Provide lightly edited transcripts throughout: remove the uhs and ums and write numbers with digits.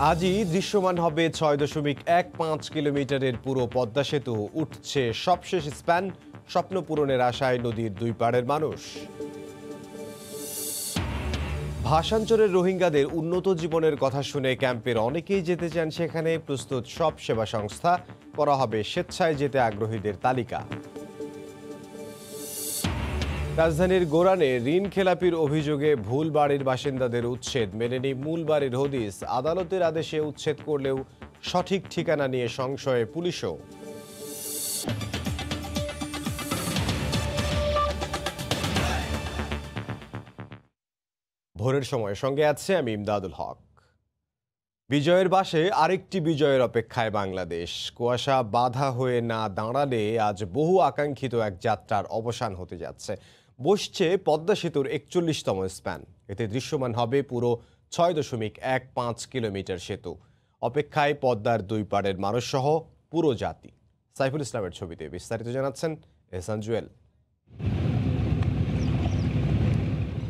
আজই দৃশ্যমান হবে ৬.১৫ কিলোমিটারের পুরো পদ্মা সেতু। উঠছে সবশেষ স্প্যান, স্বপ্ন পূরণের আশায় নদীর দুই পাড়ের মানুষ। ভাষাঞ্চলের রোহিঙ্গাদের উন্নত জীবনের কথা শুনে ক্যাম্পের অনেকেই যেতে চান সেখানে। প্রস্তুত সব সেবা সংস্থা, করা হবে স্বেচ্ছায় যেতে আগ্রহীদের তালিকা। রাজধানীর গোরানে ঋণ খেলাপির অভিযোগে ভুল বাড়ির বাসিন্দাদের উচ্ছেদ মেনেনি মূল বাড়ির হদিস। আদালতের আদেশে উচ্ছেদ করলেও সঠিক ঠিকানা নিয়ে সংশয়ে পুলিশও। ভোরের সময় সঙ্গে আছে আমি ইমদাদুল হক। বিজয়ের বাসে আরেকটি বিজয়ের অপেক্ষায় বাংলাদেশ। কুয়াশা বাধা হয়ে না দাঁড়ালে আজ বহু আকাঙ্ক্ষিত এক যাত্রার অবসান হতে যাচ্ছে। বসছে পদ্মা সেতুর ৪১তম স্প্যান। এতে দৃশ্যমান হবে পুরো ৬.১৫ কিলোমিটার সেতু। অপেক্ষায় পদ্মার দুই পাড়ের মানুষসহ পুরো জাতি। সাইফুল ইসলামের ছবিতে বিস্তারিত জানাচ্ছেন এহসান জুয়েল।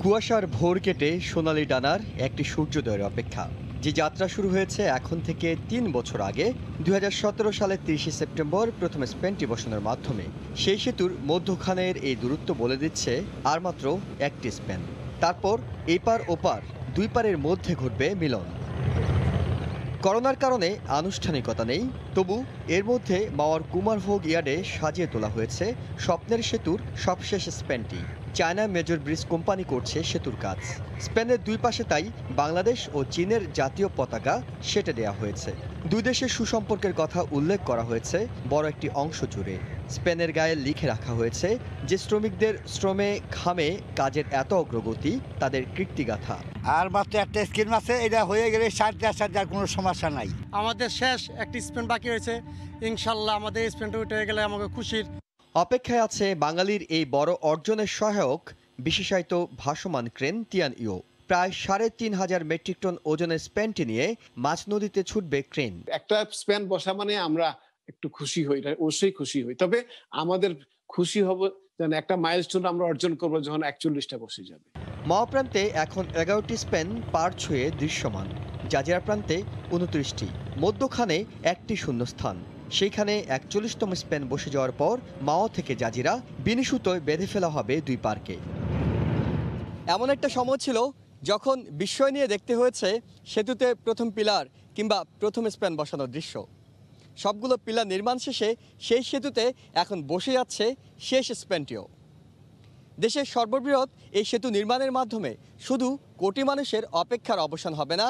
কুয়াশার ভোর কেটে সোনালি ডানার একটি সূর্যোদয়ের অপেক্ষা, যে যাত্রা শুরু হয়েছে এখন থেকে ৩ বছর আগে ২০১৭ সালের ৩০ সেপ্টেম্বর প্রথম স্প্যানটি বসানোর মাধ্যমে। সেই সেতুর মধ্যখানের এই দূরত্ব বলে দিচ্ছে আর মাত্র একটি স্প্যান। তারপর এপার ওপার দুই পারের মধ্যে ঘটবে মিলন। করোনার কারণে আনুষ্ঠানিকতা নেই, তবু এর মধ্যে মাওয়ার কুমারভোগ ইয়ার্ডে সাজিয়ে তোলা হয়েছে স্বপ্নের সেতুর সবশেষ স্প্যানটি। চায়না মেজর ব্রিজ কোম্পানি করছে সেতুর কাজ। স্পেনের দুই পাশে তাই বাংলাদেশ ও চীনের জাতীয় পতাকা সেটে দেওয়া হয়েছে। দুই দেশের সুসম্পর্কের কথা উল্লেখ করা হয়েছে বড় একটি অংশ জুড়ে। স্পেনের গায়ে লিখে রাখা হয়েছে যে শ্রমিকদের শ্রমে ঘামে কাজের এত অগ্রগতি তাদের কীর্তিগাথা। আর মাত্র একটা স্কিম আছে, এটা হয়ে গেলে সাথে কোনো সমস্যা নাই। আমাদের শেষ একটি স্পেন বাকি রয়েছে, ইনশাল্লাহ আমাদের স্পেনটা উঠে গেলে আমাকে খুশির। অপেক্ষায় আছে বাঙালির এই বড় অর্জনের সহায়ক বিশেষায়িত ভাসমান ক্রেন তিয়ান ইও। প্রায় ৩,৫০০ মেট্রিক টন ওজনের স্প্যানটি নিয়ে মাঝ নদীতে ছুটবে ক্রেন। একটা স্প্যান বসা মানে আমরা একটু খুশি হই, অবশ্যই খুশি হই। তবে আমাদের খুশি হব যেন একটা মাইলস্টোন আমরা অর্জন করব যখন ৪১টা বসে যাবে। মাওয়া প্রান্তে এখন ১১টি স্প্যান পার ছুঁয়ে দৃশ্যমান, জাজিরা প্রান্তে ২৯টি, মধ্যখানে একটি শূন্যস্থান। সেইখানে ৪১তম স্প্যান বসে যাওয়ার পর মাওয়া থেকে জাজিরা বিনিসুতোয় বেঁধে ফেলা হবে দুই পার্কে। এমন একটা সময় ছিল যখন বিস্ময় নিয়ে দেখতে হয়েছে সেতুতে প্রথম পিলার কিংবা প্রথম স্প্যান বসানোর দৃশ্য। সবগুলো পিলার নির্মাণ শেষে সেই সেতুতে এখন বসে যাচ্ছে শেষ স্প্যানটিও। দেশের সর্ববৃহৎ এই সেতু নির্মাণের মাধ্যমে শুধু কোটি মানুষের অপেক্ষার অবসান হবে না,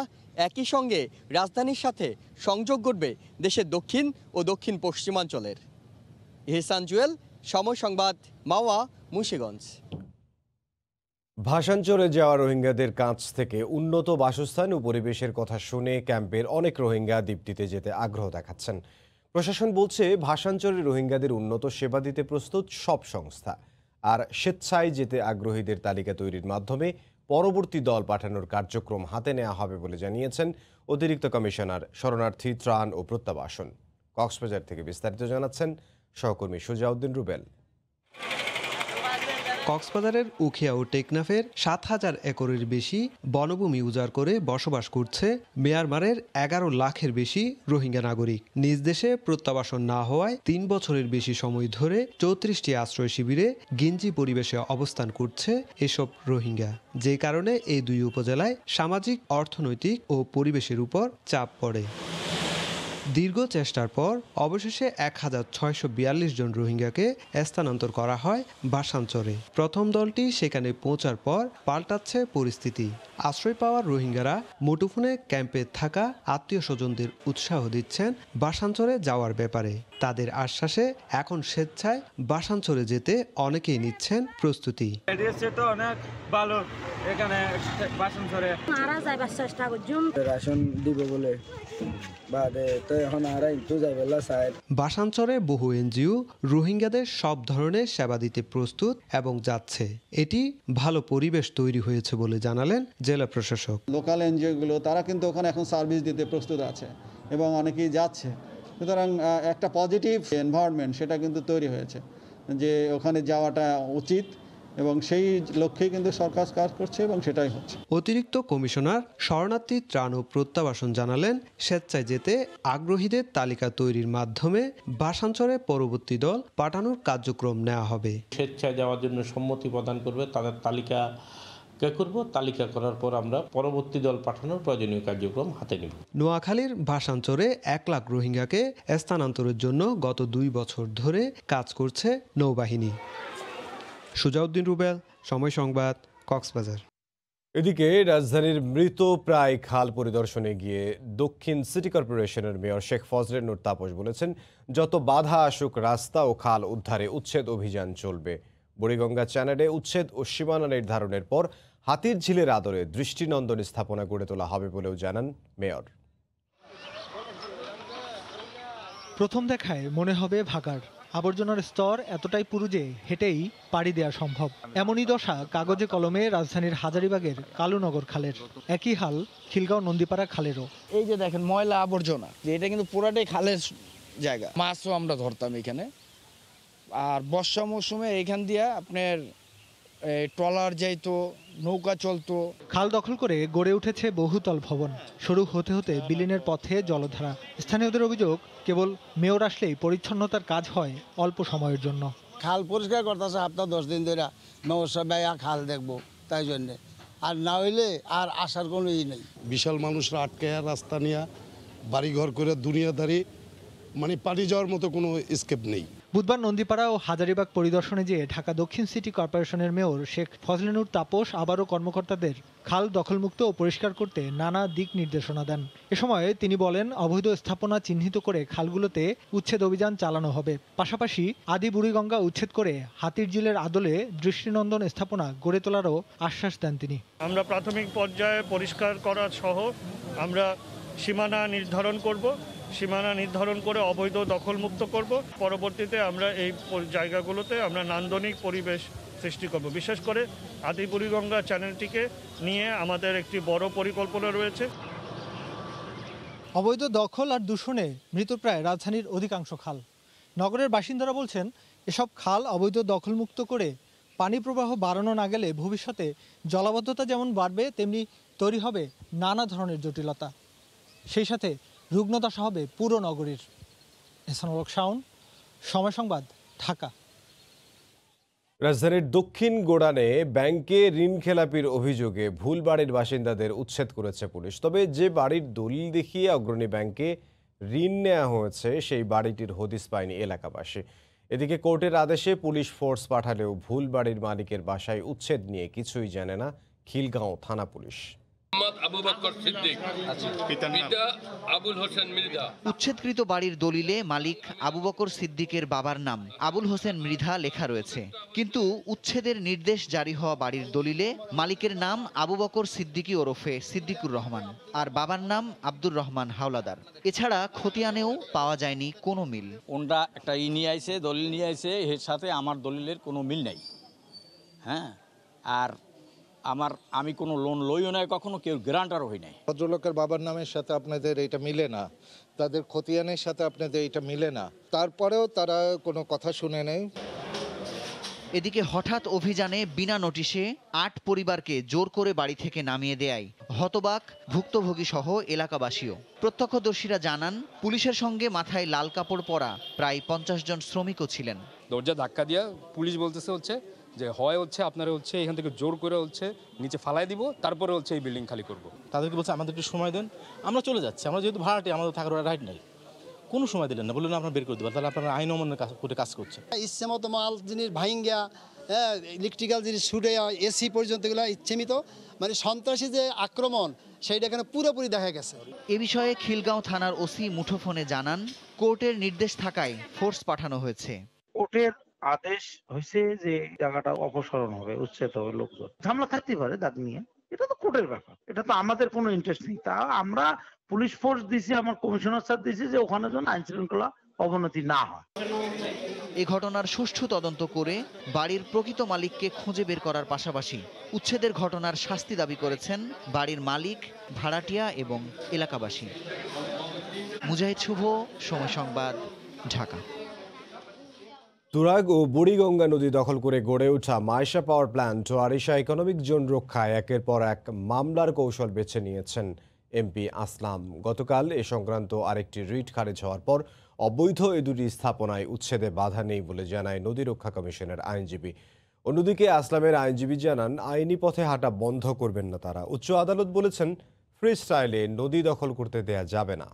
একই সঙ্গে রাজধানীর সাথে সংযোগ গড়বে দেশের দক্ষিণ ও দক্ষিণ পশ্চিমাঞ্চলের। এহসান জুয়েল, সময় সংবাদ, মাওয়া, মুন্সিগঞ্জ। ভাষাঞ্চলে যাওয়া রোহিঙ্গাদের কাছ থেকে উন্নত বাসস্থান ও পরিবেশের কথা শুনে ক্যাম্পের অনেক রোহিঙ্গা দ্বীপটিতে যেতে আগ্রহ দেখাচ্ছেন। প্রশাসন বলছে ভাষাঞ্চলে রোহিঙ্গাদের উন্নত সেবা দিতে প্রস্তুত সব সংস্থা। আর স্বেচ্ছায় যেতে আগ্রহীদের তালিকা তৈরির মাধ্যমে পরবর্তী দল পাঠানোর কার্যক্রম হাতে নেওয়া হবে বলে জানিয়েছেন অতিরিক্ত কমিশনার শরণার্থী, ত্রাণ ও প্রত্যাবাসন। কক্সবাজার থেকে বিস্তারিত জানাচ্ছেন সহকর্মী সুজাউদ্দিন রুবেল। কক্সবাজারের উখিয়া ও টেকনাফের ৭,০০০ একরের বেশি বনভূমি উজাড় করে বসবাস করছে মিয়ানমারের ১১ লাখের বেশি রোহিঙ্গা নাগরিক। নিজ দেশে প্রত্যাবাসন না হওয়ায় ৩ বছরের বেশি সময় ধরে ৩৪টি আশ্রয় শিবিরে গিঞ্জি পরিবেশে অবস্থান করছে এসব রোহিঙ্গা, যে কারণে এই দুই উপজেলায় সামাজিক, অর্থনৈতিক ও পরিবেশের উপর চাপ পড়ে। দীর্ঘ চেষ্টার পর অবশেষে ১,৬৪২ জন রোহিঙ্গাকে স্থানান্তর করা হয় ভাষাঞ্চলে। প্রথম দলটি সেখানে পৌঁছার পর পাল্টাচ্ছে পরিস্থিতি। আশ্রয় পাওয়া রোহিঙ্গারা মুঠোফোনে ক্যাম্পে থাকা আত্মীয় স্বজনদের উৎসাহ দিচ্ছেন ভাষাঞ্চলে যাওয়ার ব্যাপারে। তাদের আশ্বাসে এখন স্বেচ্ছায় ভাষাঞ্চলে যেতে অনেকেই নিচ্ছেন প্রস্তুতি। রাশন দিব বলে ভাষাঞ্চলে বহু এনজিও রোহিঙ্গাদের সব ধরনের সেবা দিতে প্রস্তুত এবং যাচ্ছে। এটি ভালো পরিবেশ তৈরি হয়েছে বলে জানালেন জেলা প্রশাসক। লোকাল এনজিওগুলো তারা কিন্তু ওখানে এখন সার্ভিস দিতে প্রস্তুত আছে এবং অনেকেই যাচ্ছে। সুতরাং একটা পজিটিভ এনভায়রনমেন্ট সেটা কিন্তু তৈরি হয়েছে যে ওখানে যাওয়াটা উচিত এবং সেই লক্ষ্যেই কিন্তু সরকার কাজ করছে এবং সেটাই হচ্ছে। অতিরিক্ত কমিশনার শরণার্থী ত্রাণ ও প্রত্যাবাসন জানালেন, স্বেচ্ছায় যেতে আগ্রহীদের তালিকা তৈরির মাধ্যমে ভাষাঞ্চলে পরবর্তী দল পাঠানোর কার্যক্রম নেওয়া হবে। স্বেচ্ছায় যাওয়ার জন্য সম্মতি প্রদান করবে, তাদের তালিকা তালিকা করার পর আমরা পরবর্তী দল পাঠানোর প্রয়োজনীয় কার্যক্রম হাতে নেব। নোয়াখালীর ভাষাঞ্চলে 1 লাখ রোহিঙ্গাকে স্থানান্তরের জন্য গত 2 বছর ধরে কাজ করছে নৌবাহিনী। সুজাউদ্দিন রুবেল, সময় সংবাদ, কক্সবাজার। এদিকে রাজধানীর মৃত প্রায় খাল পরিদর্শনে গিয়ে দক্ষিণ সিটি কর্পোরেশনের মেয়র শেখ ফজলে নূর তাপস বলেছেন, যত বাধা আসুক রাস্তা ও খাল উদ্ধারে উচ্ছেদ অভিযান চলবে। বুড়িগঙ্গা চ্যানেলে উচ্ছেদ ও সীমানা নির্ধারণের পর হাতির ঝিলের আদরে দৃষ্টিনন্দন স্থাপনা গড়ে তোলা হবে বলেও জানান মেয়র। প্রথম দেখায় মনে হবে ভাগাড়, আবর্জনার স্তর এতটাই পুরু যে হেঁটেই পাড়ি দেওয়া সম্ভব। এমনই দশা কাগজে কলমে রাজধানীর হাজারীবাগের কালুনগর খালের। একই হাল খিলগাঁও নন্দীপাড়া খালেরও। এই যে দেখেন ময়লা আবর্জনা, যে এটা কিন্তু পুরাটাই খালের জায়গা। মাছও আমরা ধরতাম এখানে। আর বর্ষা মৌসুমে এখান দিয়ে আপনার ট্রলার যাইতো, নৌকা চলতো। খাল দখল করে গড়ে উঠেছে বহুতল ভবন, শুরু হতে হতে বিলীনের পথে জলধারা। স্থানীয়দের অভিযোগ, কেবল মেয়র আসলেই পরিচ্ছন্নতার কাজ হয় অল্প সময়ের জন্য। খাল পরিষ্কার করতেছে সপ্তাহ 10 দিন ধরে, নমস্কার ভাই খাল দেখবো তাই জন্যে, আর না হইলে আর আসার কোনো ই নেই। বিশাল মানুষরা আটকে রাস্তা নিয়ে বাড়িঘর করে দুনিয়াদারি, মানে পানি যাওয়ার মতো কোনো স্কেপ নেই। বুধবার নন্দীপাড়া ও হাজারীবাগ পরিদর্শনে যেয়ে ঢাকা দক্ষিণ সিটি কর্পোরেশনের মেয়র শেখ ফজলে নূর তাপস আবারও কর্মকর্তাদের খাল দখলমুক্ত ও পরিষ্কার করতে নানা দিক নির্দেশনা দেন। এ সময় তিনি বলেন, অবৈধ স্থাপনা চিহ্নিত করে খালগুলোতে উচ্ছেদ অভিযান চালানো হবে। পাশাপাশি আদি বুড়িগঙ্গা উচ্ছেদ করে হাতির ঝিলের আদলে দৃষ্টিনন্দন স্থাপনা গড়ে তোলারও আশ্বাস দেন তিনি। আমরা প্রাথমিক পর্যায়ে পরিষ্কার করা সহ আমরা সীমানা নির্ধারণ করব, সীমানা নির্ধারণ করে অবৈধ দখলমুক্ত করব। পরবর্তীতে আমরা এই জায়গাগুলোতে আমরা নান্দনিক পরিবেশ সৃষ্টি করব। বিশেষ করে আদি বুড়িগঙ্গা চ্যানেলটিকে নিয়ে আমাদের একটি বড় পরিকল্পনা রয়েছে। অবৈধ দখল আর দূষণে মৃতপ্রায় রাজধানীর অধিকাংশ খাল। নগরের বাসিন্দারা বলছেন, এসব খাল অবৈধ দখলমুক্ত করে পানি প্রবাহ বাড়ানো না গেলে ভবিষ্যতে জলাবদ্ধতা যেমন বাড়বে, তেমনি তৈরি হবে নানা ধরনের জটিলতা। সেই সাথে রুগ্নদশা হবে পুরো নগরীর। এহসানুল হক শাওন, সময় সংবাদ, ঢাকা। রাজধানীর দক্ষিণ গোড়ানে ব্যাংকে ঋণ খেলাপির অভিযোগে ভুল বাড়ির বাসিন্দাদের উচ্ছেদ করেছে পুলিশ। তবে যে বাড়ির দলিল দেখিয়ে অগ্রণী ব্যাংকে ঋণ নেওয়া হয়েছে সেই বাড়িটির হদিস পায়নি এলাকাবাসী। এদিকে কোর্টের আদেশে পুলিশ ফোর্স পাঠালেও ভুল বাড়ির মালিকের বাসায় উচ্ছেদ নিয়ে কিছুই জানে না খিলগাঁও থানা পুলিশ। উচ্ছেদকৃত বাড়ির দলিলে মালিক আবু বকর সিদ্দিকের বাবার নাম আবুল হোসেন মৃধা লেখা রয়েছে, কিন্তু উচ্ছেদের নির্দেশ জারি হওয়া বাড়ির দলিলে মালিকের নাম আবু বকর সিদ্দিকী ওরফে সিদ্দিকুর রহমান আর বাবার নাম আব্দুর রহমান হাওলাদার। এছাড়া খতিয়ানেও পাওয়া যায়নি কোনো মিল। ওনরা একটা নিয়ে আইছে, দলিল নিয়ে আইছে, এর সাথে আমার দলিলের কোনো মিল নাই। হ্যাঁ, আর আমি কোনো লোন লইও নাই, কখনো কেউ গ্যারান্টারও হই নাই। ভদ্রলোকের বাবার নামের সাথে আপনাদের এটা মিলে না, তাদের খতিয়ানের সাথে আপনাদের এটা মিলে না, তারপরেও তারা কোনো কথা শুনে নেই। এদিকে হঠাৎ অভিযানে বিনা নোটিশে 8 পরিবারকে জোর করে বাড়ি থেকে নামিয়ে দেয় হতবাক ভুক্তভোগী সহ এলাকাবাসীও। প্রত্যক্ষদর্শীরা জানান, পুলিশের সঙ্গে মাথায় লাল কাপড় পরা প্রায় 50 জন শ্রমিকও ছিলেন। দরজা ধাক্কা দিয়া পুলিশ বলতেছে যে আপনারা এখান থেকে জোর করে নিচে ফালাই দিব, তারপরে এই বিল্ডিং খালি করব। তাদেরকে বলছে আমাদের একটু সময় দেন, আমরা চলে যাচ্ছি, আমরা যেহেতু ভাড়াটে আমাদের থাকার রাইট নাই। কোনো সময় দিলেন না, বললেন আপনারা বের করে দেবেন, তাহলে আপনারা আইন অমান্যের করে কাজ করছে। ইচ্ছে মতো মাল জিনিস ভাইঙ্গা, ইলেকট্রিক্যাল জিনিস ছুটে, এসি পর্যন্ত এগুলো ইচ্ছেমিত, মানে সন্ত্রাসী যে আক্রমণ সেইটা এখানে পুরোপুরি দেখা গেছে। এ বিষয়ে খিলগাঁও থানার ওসি মুঠোফোনে জানান, কোর্টের নির্দেশ থাকায় ফোর্স পাঠানো হয়েছে। কোর্টের আদেশ হয়েছে যে জায়গাটা অপসারণ হবে, উচ্ছেদ হবে, লোকজন ঝামেলা থাকতে পারে দাগ নিয়ে, এটা তো কোর্টের ব্যাপার, এটা তো আমাদের কোনো ইন্টারেস্ট নেই। তা আমরা পুলিশ ফোর্স দিছি, আমার কমিশনার স্যার দিছি যে ওখানে যেন আইন শৃঙ্খলা অবনতি না হয়। এ ঘটনার সুষ্ঠু তদন্ত করে বাড়ির প্রকৃত মালিককে খুঁজে বের করার পাশাপাশি উচ্ছেদের ঘটনার শাস্তি দাবি করেছেন বাড়ির মালিক, ভাড়াটিয়া এবং এলাকাবাসী। মুজাহিদ শুভ, সময় সংবাদ, ঢাকা। তুরাগ ও বুড়িগঙ্গা নদী দখল করে গড়ে ওঠা মাইশা পাওয়ার প্ল্যান্ট ও আরিশা ইকোনমিক জোন রক্ষায় একের পর এক মামলার কৌশল বেছে নিয়েছেন এমপি আসলাম। গতকাল এ সংক্রান্ত আরেকটি রিট খারিজ হওয়ার পর অবৈধ এ দুটি স্থাপনায় উচ্ছেদে বাধা নেই বলে জানায় নদী রক্ষা কমিশনের আইনজীবী। অন্যদিকে আসলামের আইনজীবী জানান, আইনি পথে হাঁটা বন্ধ করবেন না তারা। উচ্চ আদালত বলেছেন, ফ্রি স্টাইলে নদী দখল করতে দেয়া যাবে না।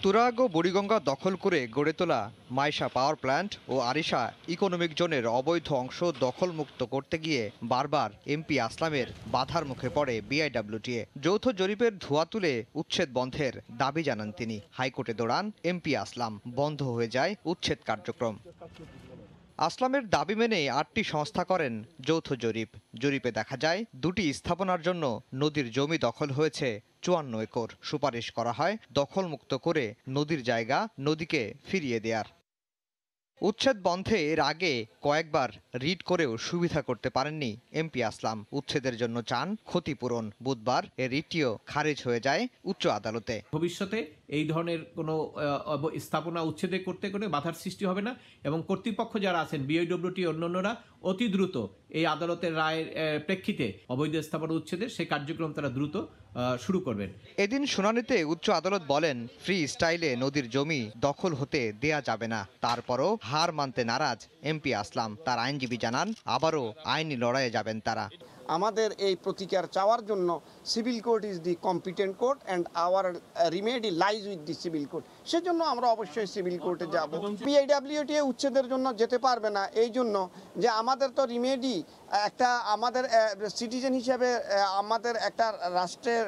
তুরাগ ও বুড়িগঙ্গা দখল করে গড়ে তোলা মাইশা পাওয়ার প্ল্যান্ট ও আরিশা ইকোনমিক জোনের অবৈধ অংশ দখলমুক্ত করতে গিয়ে বারবার এমপি আসলামের বাধার মুখে পড়ে বিআইডব্লিউটিএ। যৌথ জরিপের ধোঁয়া তুলে উচ্ছেদ বন্ধের দাবি জানান তিনি। হাইকোর্টে দৌড়ান এমপি আসলাম, বন্ধ হয়ে যায় উচ্ছেদ কার্যক্রম। আসলামের দাবি মেনে ৮টি সংস্থা করেন যৌথ জরিপ। জরিপে দেখা যায়, দুটি স্থাপনার জন্য নদীর জমি দখল হয়েছে ৫৪ একর। সুপারিশ করা হয় দখলমুক্ত করে নদীর জায়গা নদীকে ফিরিয়ে দেয়ার। উচ্ছেদ বন্ধে এর আগে কয়েকবার রিট করেও সুবিধা করতে পারেননি এমপি আসলাম। উচ্ছেদের জন্য চান ক্ষতিপূরণ। বুধবার এ রিটটিও খারিজ হয়ে যায় উচ্চ আদালতে। ভবিষ্যতে এই ধরনের কোনো স্থাপনা উচ্ছেদে করতে কোনো বাধার সৃষ্টি হবে না এবং কর্তৃপক্ষ যারা আছেন বিআইডব্লিউটি অন্যান্যরা অতি দ্রুত এই আদালতের রায়ের প্রেক্ষিতে অবৈধ স্থাপনা উচ্ছেদের সেই কার্যক্রম তারা দ্রুত শুরু করবেন। এদিন শুনানিতে উচ্চ আদালত বলেন, ফ্রি স্টাইলে নদীর জমি দখল হতে দেয়া যাবে না। তারপরও হার মানতে নারাজ এমপি আসলাম। তার আইনজীবী জানান, আবারও আইনি লড়াইয়ে যাবেন তারা। আমাদের এই প্রতিকার চাওয়ার জন্য civil court is the competent court and our remedy lies with the civil court. সেজন্য আমরা অবশ্যই সিভিল কোর্টে যাব। বিআইডব্লিউটি উচ্ছেদের জন্য যেতে পারবে না, এই জন্য যে আমাদের তো রিমেডি একটা, আমাদের সিটিজেন হিসেবে আমাদের একটা রাষ্ট্রের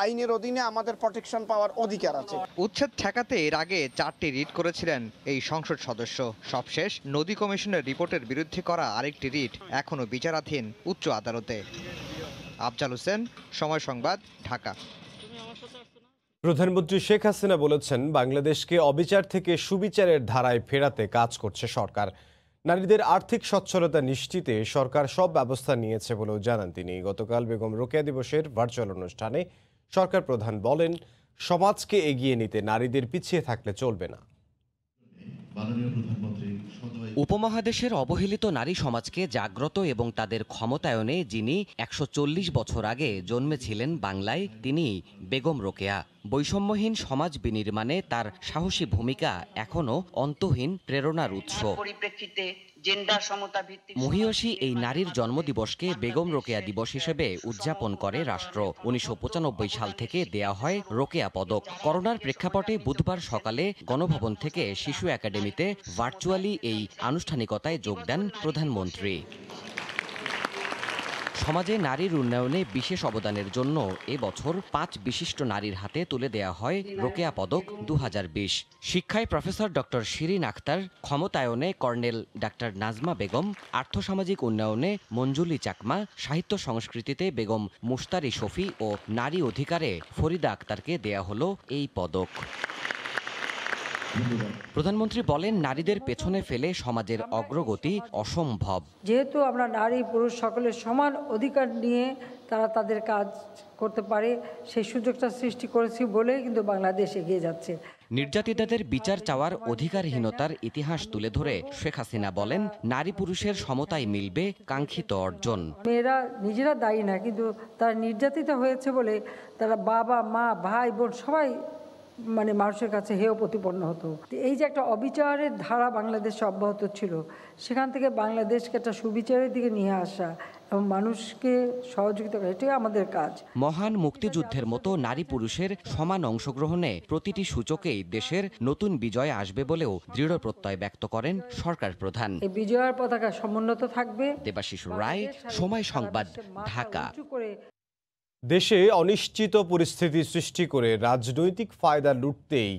আইনের অধীনে আমাদের প্রটেকশন পাওয়ার অধিকার আছে। উচ্ছেদ ঠেকাতে এর আগে 4টি রিট করেছিলেন এই সংসদ সদস্য। সবশেষ নদী কমিশনের রিপোর্টের বিরুদ্ধে করা আরেকটি রিট এখনো বিচারাধীন উচ্চ আদালতে। আফজাল হোসেন, সময় সংবাদ, ঢাকা। প্রধানমন্ত্রী শেখ হাসিনা বলেছেন, বাংলাদেশকে অবিচার থেকে সুবিচারের ধারায় ফেরাতে কাজ করছে সরকার। নারীদের আর্থিক সচ্ছলতা নিশ্চিতে সরকার সব ব্যবস্থা নিয়েছে বলেও জানান তিনি। গতকাল বেগম রোকেয়া দিবসের ভার্চুয়াল অনুষ্ঠানে সরকার প্রধান বলেন, সমাজকে এগিয়ে নিতে নারীদের পিছিয়ে থাকলে চলবে না। উপমহাদেশের অবহেলিত নারী সমাজকে জাগ্রত এবং তাদের ক্ষমতায়নে যিনি ১৪০ বছর আগে জন্মেছিলেন বাংলায়, তিনি বেগম রোকেয়া। বৈষম্যহীন সমাজ বিনির্মাণে তার সাহসী ভূমিকা এখনো অন্তহীন প্রেরণার উৎস। মহিয়সী এই নারীর জন্মদিবসকে বেগম রোকেয়া দিবস হিসেবে উদযাপন করে রাষ্ট্র। ১৯৯৫ সাল থেকে দেয়া হয় রোকেয়া পদক। করোনার প্রেক্ষাপটে বুধবার সকালে গণভবন থেকে শিশু একাডেমিতে ভার্চুয়ালি এই আনুষ্ঠানিকতায় যোগ দেন প্রধানমন্ত্রী। সমাজে নারীর উন্নয়নে বিশেষ অবদানের জন্য এবছর ৫ বিশিষ্ট নারীর হাতে তুলে দেয়া হয় রোকেয়া পদক ২০২০। শিক্ষায় প্রফেসর ডক্টর শিরিন আক্তার, ক্ষমতায়নে কর্নেল ডাক্তার নাজমা বেগম, আর্থসামাজিক উন্নয়নে মঞ্জুলি চাকমা, সাহিত্য সংস্কৃতিতে বেগম মুশতারি শফি ও নারী অধিকারে ফরিদা আক্তারকে দেয়া হলো এই পদক। প্রধানমন্ত্রী বলেন, নারীদের পেছনে ফেলে সমাজের অগ্রগতি অসম্ভব। যেহেতু আমরা নারী পুরুষ সকলের সমান অধিকার নিয়ে তারা তাদের কাজ করতে পারে, সেই সুযোগটা সৃষ্টি করেছি বলেই কিন্তু বাংলাদেশ এগিয়ে যাচ্ছে। নির্যাতিতাদের বিচার চাওয়ার অধিকারহীনতার ইতিহাস তুলে ধরে শেখ হাসিনা বলেন, নারী পুরুষের সমতায় মিলবে কাঙ্ক্ষিত অর্জন। মেয়েরা নিজেরা দায়ী না, কিন্তু তারা নির্যাতিত হয়েছে বলে তারা বাবা মা ভাই বোন সবাই মানুষের কাছে হেয় প্রতিপন্ন হতো। এই যে একটা অবিচারের ধারা বাংলাদেশে অব্যাহত ছিল, সেখান থেকে বাংলাদেশকে একটা সুবিচারের দিকে নিয়ে আসা এবং মানুষকে সহযোগিতা করা, এটাই আমাদের কাজ। মহান মুক্তিযুদ্ধের মতো নারী পুরুষের সমান অংশগ্রহণে প্রতিটি সূচকেই দেশের নতুন বিজয় আসবে বলেও দৃঢ় প্রত্যয় ব্যক্ত করেন সরকার প্রধান। এই বিজয়ের পতাকা সমুন্নত থাকবে। দেবাশিস রায়, সময় সংবাদ, ঢাকা। দেশে অনিশ্চিত পরিস্থিতি সৃষ্টি করে রাজনৈতিক ফায়দা লুটতেই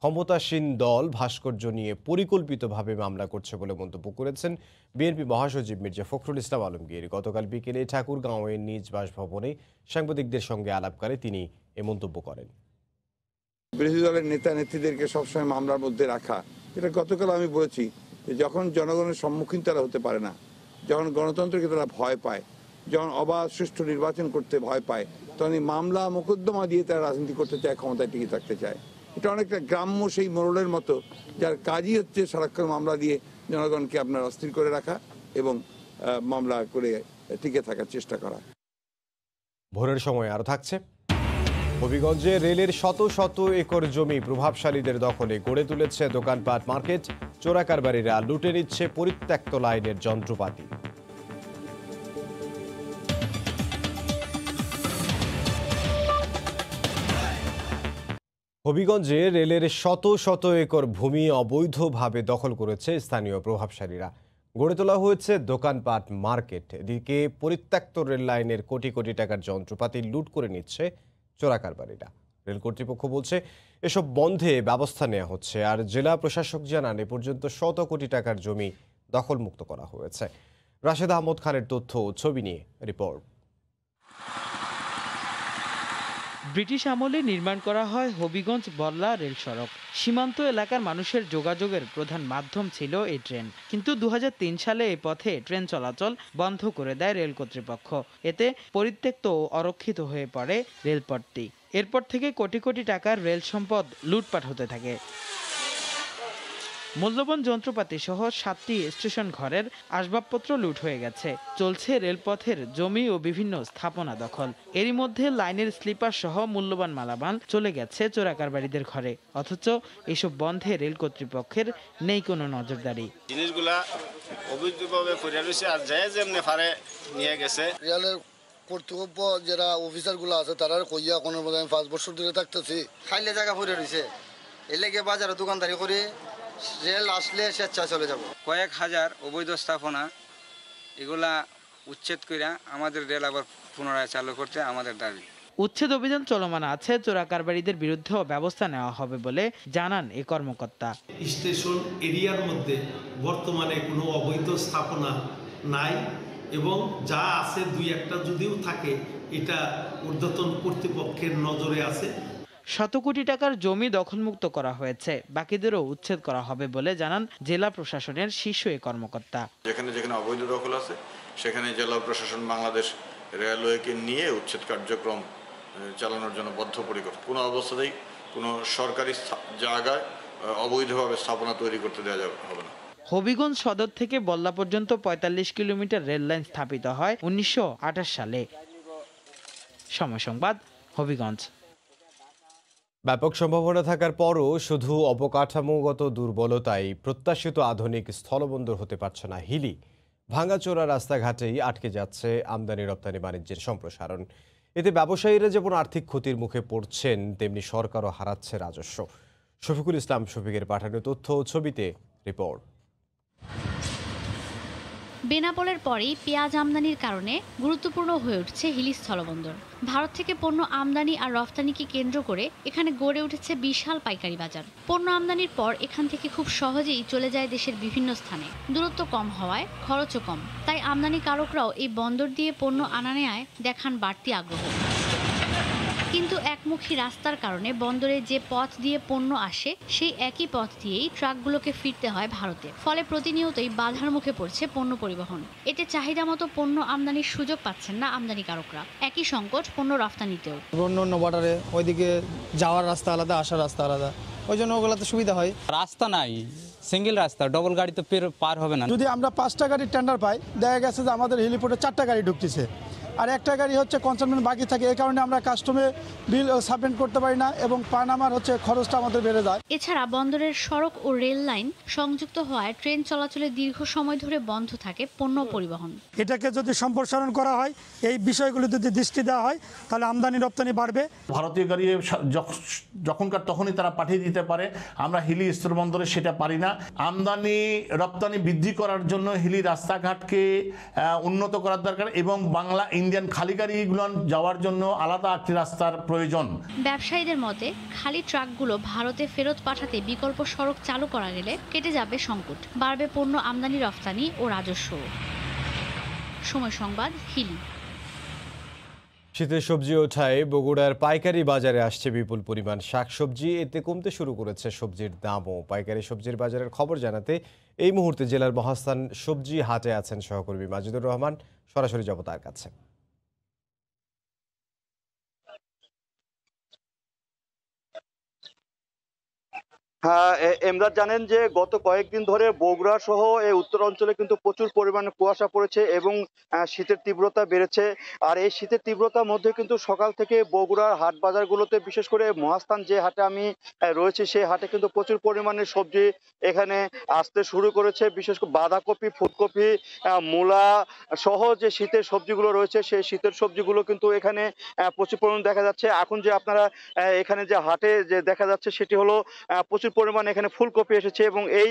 ক্ষমতাসীন দল ভাস্কর্য নিয়ে পরিকল্পিতভাবে মামলা করছে বলে মন্তব্য করেছেন বিএনপি মহাসচিব মির্জা ফখরুল ইসলাম আলমগীর। গতকাল বিকেলে ঠাকুরগাঁওয়ের নিজ বাসভবনে সাংবাদিকদের সঙ্গে আলাপকালে তিনি এ মন্তব্য করেন। বিরোধী দলের নেতা নেত্রীদেরকে সবসময় মামলার মধ্যে রাখা, এটা গতকাল আমি বলেছি যে যখন জনগণের সম্মুখীন তারা হতে পারে না, যখন গণতন্ত্রকে তারা ভয় পায়, যখন অবাধ সুষ্ঠু নির্বাচন করতে ভয় পায়, তখন এই মামলা মোকদ্দমা দিয়ে তারা রাজনীতি করতে চায়, ক্ষমতায় টিকে থাকতে চায়। এটা অনেকটা গ্রাম্য সেই মোড়লের মতো, যার কাজই হচ্ছে সারাক্ষণ মামলা দিয়ে জনগণকে আপনার অস্থির করে রাখা এবং মামলা করে টিকে থাকার চেষ্টা করা। ভোরের সময় আরও থাকছে। হবিগঞ্জে রেলের শত শত একর জমি প্রভাবশালীদের দখলে গড়ে তুলেছে দোকানপাট, মার্কেট। চোরাকারবারীরা লুটে নিচ্ছে পরিত্যক্ত লাইনের যন্ত্রপাতি। হবিগঞ্জে রেলের শত শত একর ভূমি অবৈধভাবে দখল করেছে স্থানীয় প্রভাবশালীরা। গড়ে তোলা হয়েছে দোকানপাট, মার্কেট। এদিকে পরিত্যক্ত রেল লাইনের কোটি কোটি টাকার যন্ত্রপাতি লুট করে নিচ্ছে চোরাকারবারীরা। রেল কর্তৃপক্ষ বলছে এসব বন্ধে ব্যবস্থা নেওয়া হচ্ছে। আর জেলা প্রশাসক জানান এ পর্যন্ত শত কোটি টাকার জমি দখলমুক্ত করা হয়েছে। রাশেদ আহমদ খানের তথ্য, ছবি নিয়ে রিপোর্ট। ব্রিটিশ আমলে নির্মাণ করা হয় হবিগঞ্জ বল্লা রেল সড়ক। সীমান্ত এলাকার মানুষের যোগাযোগের প্রধান মাধ্যম ছিল এই ট্রেন, কিন্তু 2003 সালে এই পথে ট্রেন চলাচল বন্ধ করে দেয় রেল কর্তৃপক্ষ। এতে পরিত্যক্ত ও অরক্ষিত হয়ে পড়ে রেলপথটি। এরপর থেকে কোটি কোটি টাকার রেল সম্পদ লুটপাট হতে থাকে। মূল্যবান যন্ত্রপাতি সহ 7টি স্টেশন ঘরের আসবাবপত্র লুট হয়ে গেছে। চলছে রেলপথের জমি ও বিভিন্ন স্থাপনা দখল। এরই মধ্যে লাইনের স্লিপার সহ মূল্যবান মালামাল চলে গেছে চোরাকারবারীদের ঘরে। অথচ এসব বন্ধে রেল কর্তৃপক্ষের নেই কোনো নজরদারি। জিনিসগুলা অবৈধভাবে পড়ে রয়েছে, আর যায় যেমনি পারে নিয়ে গেছে। রেলের কর্তৃপক্ষ যারা অফিসারগুলো আছে তারা কইয়া কোনো আমি 5 বছর ধরে থাকতেছি, খাইলে জায়গা পড়ে রয়েছে। এর লেগে বাজারে দোকানদারি করে রেল আসলে স্বেচ্ছা চলে যাব। কয়েক হাজার অবৈধ স্থাপনা এগুলা উচ্ছেদ করে আমাদের রেল আবার পুনরায় চালু করতে আমাদের দাবি। উচ্ছেদ অভিযান চলমান আছে। চোরাকারবারীদের বিরুদ্ধেও ব্যবস্থা নেওয়া হবে বলে জানান এই কর্মকর্তা। স্টেশন এরিয়ার মধ্যে বর্তমানে কোনো অবৈধ স্থাপনা নাই, এবং যা আছে 2-1টা যদিও থাকে এটা ঊর্ধ্বতন কর্তৃপক্ষের নজরে আছে। শত কোটি টাকার জমি দখলমুক্ত করা হয়েছে, বাকিদেরও উচ্ছেদ করা হবে বলে জানান জেলা প্রশাসনের শীর্ষ এই কর্মকর্তা। যেখানে যেখানে অবৈধ দখল আছে সেখানে জেলা প্রশাসন বাংলাদেশ রেলওয়েকে নিয়ে উচ্ছেদ কার্যক্রম চালানোর জন্য বদ্ধপরিকর। কোনো অবস্থাতেই কোনো সরকারি জায়গায় অবৈধভাবে স্থাপনা তৈরি করতে দেওয়া হবে না। হবিগঞ্জ সদর থেকে বল্লা পর্যন্ত 45 কিলোমিটার রেল লাইন স্থাপিত হয় 1928 সালে। সময় সংবাদ, হবিগঞ্জ। ব্যাপক সম্ভাবনা থাকার পরও শুধু অবকাঠামোগত দুর্বলতায় প্রত্যাশিত আধুনিক স্থলবন্দর হতে পারছে না হিলি। ভাঙাচোরা রাস্তাঘাটেই আটকে যাচ্ছে আমদানি রপ্তানি বাণিজ্যের সম্প্রসারণ। এতে ব্যবসায়ীরা যেমন আর্থিক ক্ষতির মুখে পড়ছেন, তেমনি সরকারও হারাচ্ছে রাজস্ব। শফিকুল ইসলাম শফিকের পাঠানো তথ্য, ছবিতে রিপোর্ট। বেনাপোলের পরেই পেঁয়াজ আমদানির কারণে গুরুত্বপূর্ণ হয়ে উঠছে হিলি স্থলবন্দর। ভারত থেকে পণ্য আমদানি আর রফতানিকে কেন্দ্র করে এখানে গড়ে উঠেছে বিশাল পাইকারি বাজার। পণ্য আমদানির পর এখান থেকে খুব সহজেই চলে যায় দেশের বিভিন্ন স্থানে। দূরত্ব কম হওয়ায় খরচও কম, তাই আমদানিকারকরাও এই বন্দর দিয়ে পণ্য আনা নেয়ায় দেখান বাড়তি আগ্রহ। কিন্তু একমুখী রাস্তার কারণে বন্দরে যে পথ দিয়ে পণ্য আসে সেই একই পথ দিয়েই ট্রাকগুলোকে ফিরতে হয় ভারতে। ফলে প্রতিনিয়তই বাধার মুখে পড়ছে পণ্য পরিবহন। এতে চাহিদা মতো পণ্য আমদানির সুযোগ পাচ্ছেন না আমদানিকারকরা। একই সংকট পণ্য রফতানিতেও। অন্য বর্ডারে ওইদিকে যাওয়ার রাস্তা আলাদা, আসার রাস্তা আলাদা, ওই জন্য ওগুলোতে সুবিধা হয়। রাস্তা নাই, সিঙ্গেল রাস্তা, ডবল গাড়ি তো পার হবে না। যদি আমরা 5টা গাড়ির টেন্ডার পাই, দেখা গেছে যে আমাদের হেলিপোর্টে 4টা গাড়ি ঢুকতেছে, আর একটা গাড়ি হচ্ছে কনসাইনমেন্ট বাকি থাকে। এই কারণে আমরা কাস্টমে বিল সাবমিট করতে পারি না এবং পানামার হচ্ছে খরচটা আমাদের বেড়ে যায়। এছাড়া বন্দরের সড়ক ও রেল লাইন সংযুক্ত হওয়ায় ট্রেন চলাচলে দীর্ঘ সময় ধরে বন্ধ থাকে পণ্য পরিবহন। এটাকে যদি সম্প্রসারণ করা হয়, এই বিষয়গুলো যদি দৃষ্টি দেওয়া হয়, তাহলে আমদানি রপ্তানি বাড়বে। ভারতীয় গাড়ি যখনকার তখনই তারা পাঠিয়ে দিতে পারে, আমরা হিলি স্থলবন্দরে সেটা পারি না। আমদানি রপ্তানি বৃদ্ধি করার জন্য হিলি রাস্তাঘাটকে উন্নত করার দরকার এবং বাংলা ইন্ডিয়ান খালি গাড়িগুলো যাওয়ার জন্য আলাদা একটি রাস্তার প্রয়োজন। ব্যবসায়ীদের মতে খালি ট্রাকগুলো ভারতে ফেরত পাঠাতে বিকল্প সড়ক চালু করা গেলে কেটে যাবে সংকট, বাড়বে পণ্য আমদানি রফতানি ও রাজস্ব। সময় সংবাদ, হিলি। শীতের সবজি ওঠায় বগুড়ার পাইকারি বাজারে আসছে বিপুল পরিমাণ শাকসবজি। এতে কমতে শুরু করেছে সবজির দামও। পাইকারি সবজির বাজারের খবর জানাতে এই মুহূর্তে জেলার মহাস্থান সবজি হাটে আছেন সহকর্মী মাজিদুর রহমান। সরাসরি যাব তার কাছে। হ্যাঁ, এমদাদ জানেন যে গত কয়েকদিন ধরে বগুড়া সহ এই উত্তর অঞ্চলে কিন্তু প্রচুর পরিমাণে কুয়াশা পড়েছে এবং শীতের তীব্রতা বেড়েছে। আর এই শীতের তীব্রতার মধ্যে কিন্তু সকাল থেকে বগুড়ার হাট বাজারগুলোতে, বিশেষ করে মহাস্থান যে হাটে আমি রয়েছি, সেই হাটে কিন্তু প্রচুর পরিমাণে সবজি এখানে আসতে শুরু করেছে। বিশেষ করে বাঁধাকপি, ফুলকপি, মূলা সহ যে শীতের সবজিগুলো রয়েছে, সেই শীতের সবজিগুলো কিন্তু এখানে প্রচুর পরিমাণে দেখা যাচ্ছে। এখন যে আপনারা এখানে যে হাটে যে দেখা যাচ্ছে, সেটি হলো প্রচুর পরিমাণে এখানে ফুলকপি এসেছে এবং এই